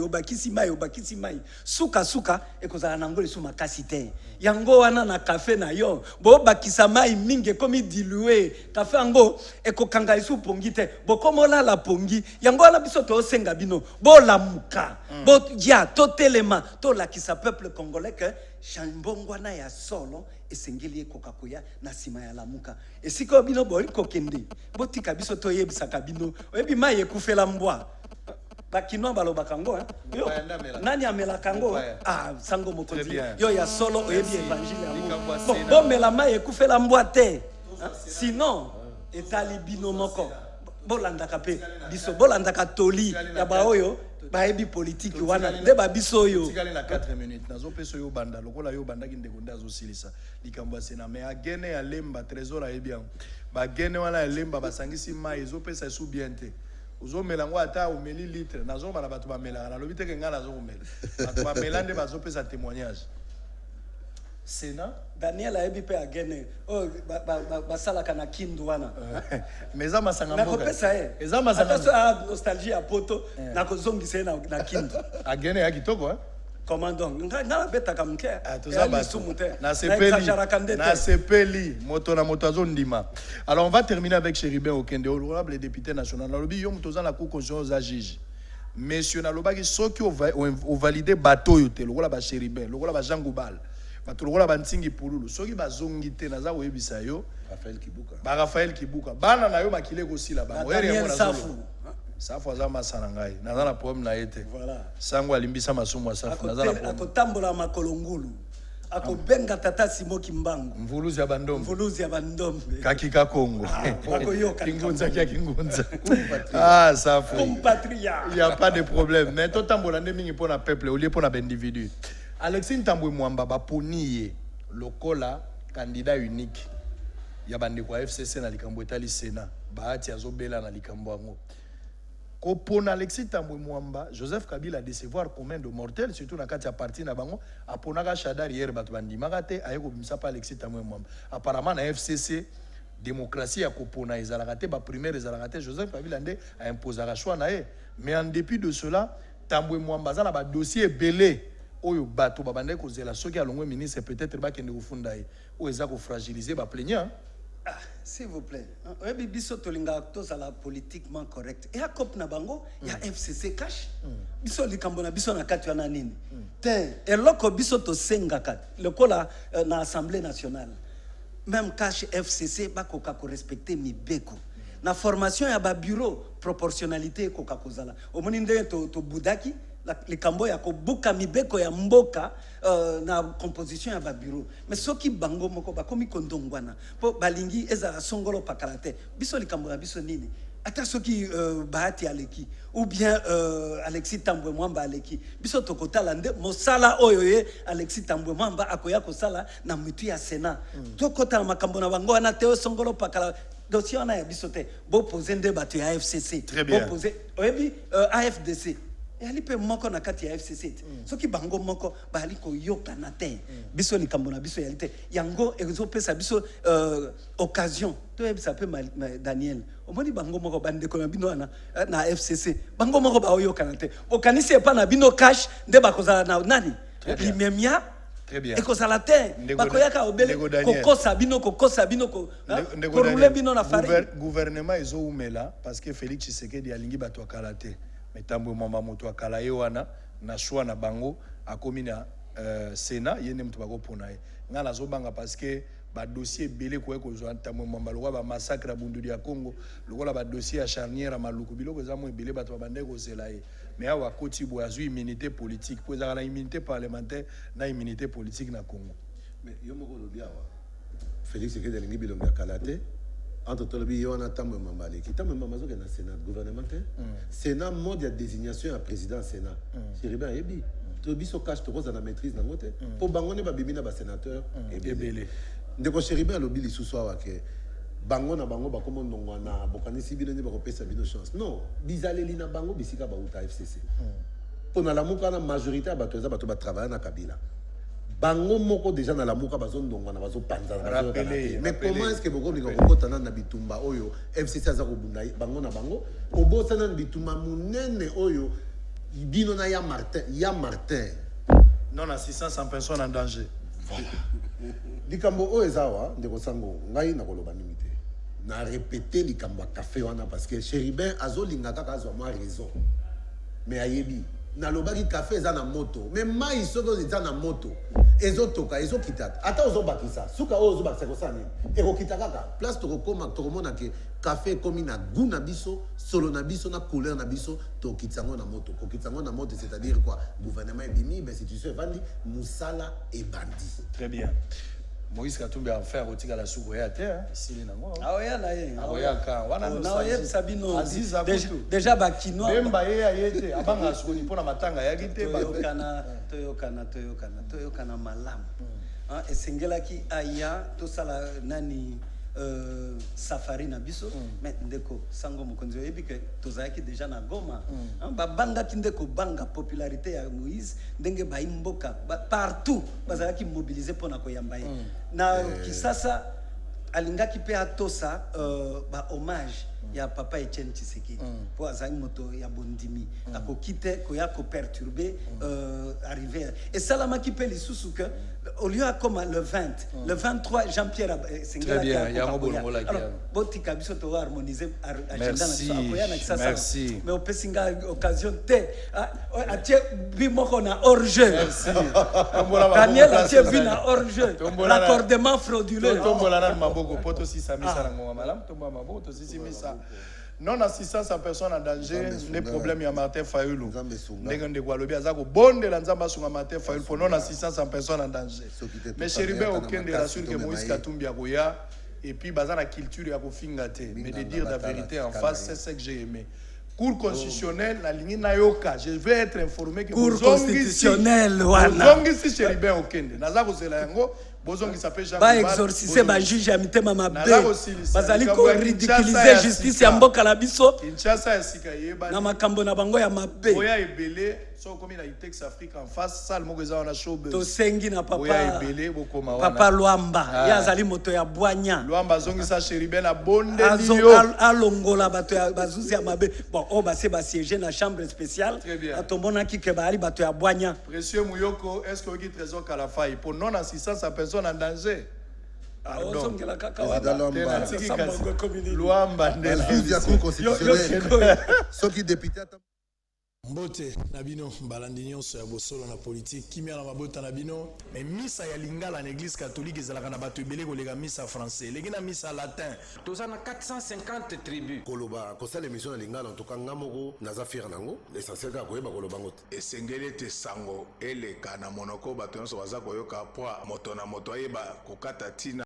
suka ekozala nango lesu makasi te yango wana na café na yo bo bakisa mai mingi komi dilué café yango ekokanga lesu pongi te bokomola la pongi yango wana biso to senga bino bo lamuka bo ya totelema to lakisa peuple congolais que chambongwana ya solo esengeli ekokakoya na sima ya lamuka esiko bino bo ikokende botika biso to yebisaka bino oyebi mai ekufela mbwa bakino balobaka ngo nani amela kango sango mokonzi yo ya solo oyebi évangile yango bo mela mai ekufela mbwa te sinon etali bino moko bolandaka pe biso bolandaka toli ya baoyo baebi politique wana nde babiso yo tikali na 4 minutes nazo peso yo banda lokola yo banda ki ndeko ndazo silisa likambo sena mais agene ya lemba trésor ayebi yango bagene wana ya lemba basangisi mai ezo pesa su bien te uzo melango ata omeli litre nazo bana bato ba melaka na lobi te kenga nazo omela bato ba melande bazo pesa témoignage Sénat Daniel ayebi pe agene basalaka na kindu wana mais za masanga mboka nakopesa eza masanga attention nostalgie ya poto nakozongisa na kindu agene ya kitoko commandant ngana betaka mke na sepeli moto na moto azondima. Alors on va terminer avec Chéribin Okende, honorable député national. Na lobi yo moto na cour constitutionnelle za juge monsieur na lobaki soki o valider bateau yote lokola ba Chéribin lokola ba Jean Goubal bato lokola bantingi pululu soki bazongi te naza koyebisa yo Raphaël Kibuka bana na yo makile kosila bango Daniel Safu Safu aza masana ngai naza na problème na ye te sango alimbisa masumu ya Safu naza na problème akotambola makolo ngulu akobenga tata Simo Kimbangu mvuluzi ya bandombe kakika Kongo akoyoka kingunza kia kingunza Safu compatria il y a pas de problème mais to tambola nde mingi pona peuple au lieu pona individu Alexis Ntambwe Mwamba baponiye lokola candidat unique ya bandeko ya FCC na likambo etali Sénat baati azobela na likambo yango kopona Alexis Ntambwe Mwamba Joseph Kabila décevoir combien de mortels surtout na kati ya parti na bango aponaka Shadar hier bato bandimaka te ayeko bimisa pa Alexis Ntambwe Mwamba apparemment na FCC démocratie ya kopona ezalaka te ba primaire ezalaka te Joseph Kabila nde a imposaka choix na ye mais en dépit de cela Ntambwe Mwamba za na ba dossier belé oyo bato babandai kozela soki alongwe ministre peut-être bakende kofunda ye oyo eza kofragiliser baplaignant s'il vous plaît oyebi biso tolinga tozala politiquement correct eya cop na bango ya FCC cash biso likambo na biso na kati wana nini te eloko biso tosengaka lokola na assemblée nationale même cash FCC bakoka korespecte mibeko na formation ya babureau proportionnalité ekoka kozala omoni ndenge tobudaki likambo ya kobuka mibeko ya mboka na composition ya babureau mais soki bango moko bakomi kondongwana po balingi ezala songolo pakala te biso likambo na biso nini ata soki Bahati aleki ou bien Alexis Ntambwe Mwamba aleki biso tokotala nde mosala oyo ye Alexis Ntambwe Mwamba akoya kosala na mutu ya Sénat tokotala makambo na bango wana te songolo pakala dossier wana ya biso te bo poser nde bato ya FCC bo poser oyebi AFDC ali pe moko na kati ya FCC soki bango moko bali ko yokana te biso likambo na biso yalite yango ezopesa biso occasion to yebisa pe Daniel omoni bango moko bandeko na bino na FCC bango moko ba oyokana te okanisi epa na bino cash nde bakozala na nani limemia très bien ekozala te bakoyaka obele kokosa bino ko roule bino na farine gouvernement ezoumela parce que Félix Tshisekedi alingi bato akala te Ntambwe Mwamba moto akala ye wana na choix na bango akomi na Sénat yene mutu bakopona ye nga nazobanga parce que ba dossier belé ko ekozwa Ntambwe Mwamba lokola ba massacre ya Bunduli ya Congo lokola ba dossier ya charnière ya Maluku biloko za mo belé bato babande kozela ye mais awa koti bo azui immunité politique po ezala na immunité parlementaire na immunité politique na Congo mais yo moko lobi awa Félix Tshisekedi alingi bilongo ya kala te entre tolobi yo na Ntambwe Mwamba aleki Ntambwe Mwamba zoke na Sénat gouvernement te Sénat mode ya désignation ya président Sénat Chéribin yebi to biso cash to koza na maîtrise na ngote po bango ne babimi na ba sénateur ebele ndeko Chéribin alobi lisusu awa ke bango na bango bakomo ndongwa na bokanisi bino ne bakopesa bino chance non bizaleli na bango bisika bauta FCC po na lamuka na majorité ya bato eza bato ba travailler na Kabila bango moko déjà na lamuka bazondongwa na bazopanza na mais comment est-ce que boko linga kokotana na bitumba oyo FCC aza kobunda bango na bango obosana na bitumba munene oyo bino na ya Martin non assistance sans personne en danger likambo oyo ezawa ndeko sango ngai na koloba mingi te na répéter likambo ya café wana parce que Chéribin azolinga kaka azwa mwa raison mais ayebi nalobaki café eza na moto mais mai soko eza na moto ezotoka ezokita ata ozobakisa suka oyo ozobakisa kosala nini ekokita kaka place tokomona ke café ekomi na goût na biso solo na biso na couleur na biso tokitisa yango na moto kokitisa yango na moto c'est-à-dire quoi gouvernement ebimi institution evandi mosala ebandi très bien Moïse Katumbi a fait retirer la soupe à terre ici na ngo aoya na ye aoya ka wana na ye sabino Aziza déjà ba kino bemba ye ayete abanga sukuni pona matanga ya kite ba toyokana malamu esengelaki aya tosala nani safari na biso mais ndeko sango mokonzi oyebi ke tozalaki déjà na Goma babangaki ndeko banga popularité ya Moïse ndenge baimboka partout bazalaki mobiliser mpona koyamba ye na Kisasa alingaki pe atosa ba hommage ya papa Etienne Tshisekedi po azali moto ya bondimi akokite koya ko perturber arriver et salamaki pe lisusu que au lieu comme le 20 le 23 Jean-Pierre Très bien, ya mobolo la alors botika biso to harmoniser agenda na Merci, biso akoya na kisasa merci. mais opesinga occasion te atie bimoko na hors jeu Merci. Daniel atie bina hors jeu l'accordement frauduleux tombola na maboko poto si samisa na ngoma malam tomba maboko to si misa non assistance à personne en danger les problèmes ya Martin Fayulu ndenge ndeko alobi azako bondela nzamba asunga Martin Fayulu pour non assistance à personne en danger mais Chéribin okende rassure que Moïse Katumbi akoya et puis baza na culture ya kofinga te mais de dire la vérité en face c'est ce que j'ai aimé. Cour constitutionnelle la ligne nayoka je vais être informé que Cour constitutionnelle wana bozongisi Chéribin okende naza kozela yango bozongisa pe Jean ba exorciser ba juge ya mitema mabe bazali ko ridiculiser justice ya mboka na biso Kinshasa ya sika yeba na makambo na bango ya mabe oya ebele so komi na Itex Afrique en face salle moko eza na showbiz to sengi na oya ebele bokoma wana papa Lwamba ya azali moto ya bwanya Lwamba zongisa Chéribin na bonde alongola bato ya bazuzi ya mabe bon o base ba siéger na chambre spéciale atombona kike bali bato ya bwanya Précieux Muyoko est-ce que vous trésor Kalafai pour non assistance à personne en danger Lwamba soki député mbote na bino mbalandi nyonso ya bosolo na politique kimia na mabota na bino mais misa ya lingala na église catholique ezalaka na bato ebele kolega misa français eleki na misa latin toza na 450 tribus koloba kosala émission na lingala en tout cas nga moko naza fier nango l'essentiel kaka koyeba koloba ngo te esengeli ete sango eleka na monoko bato nyonso baza koyoka po moto na moto ayeba kokata ntina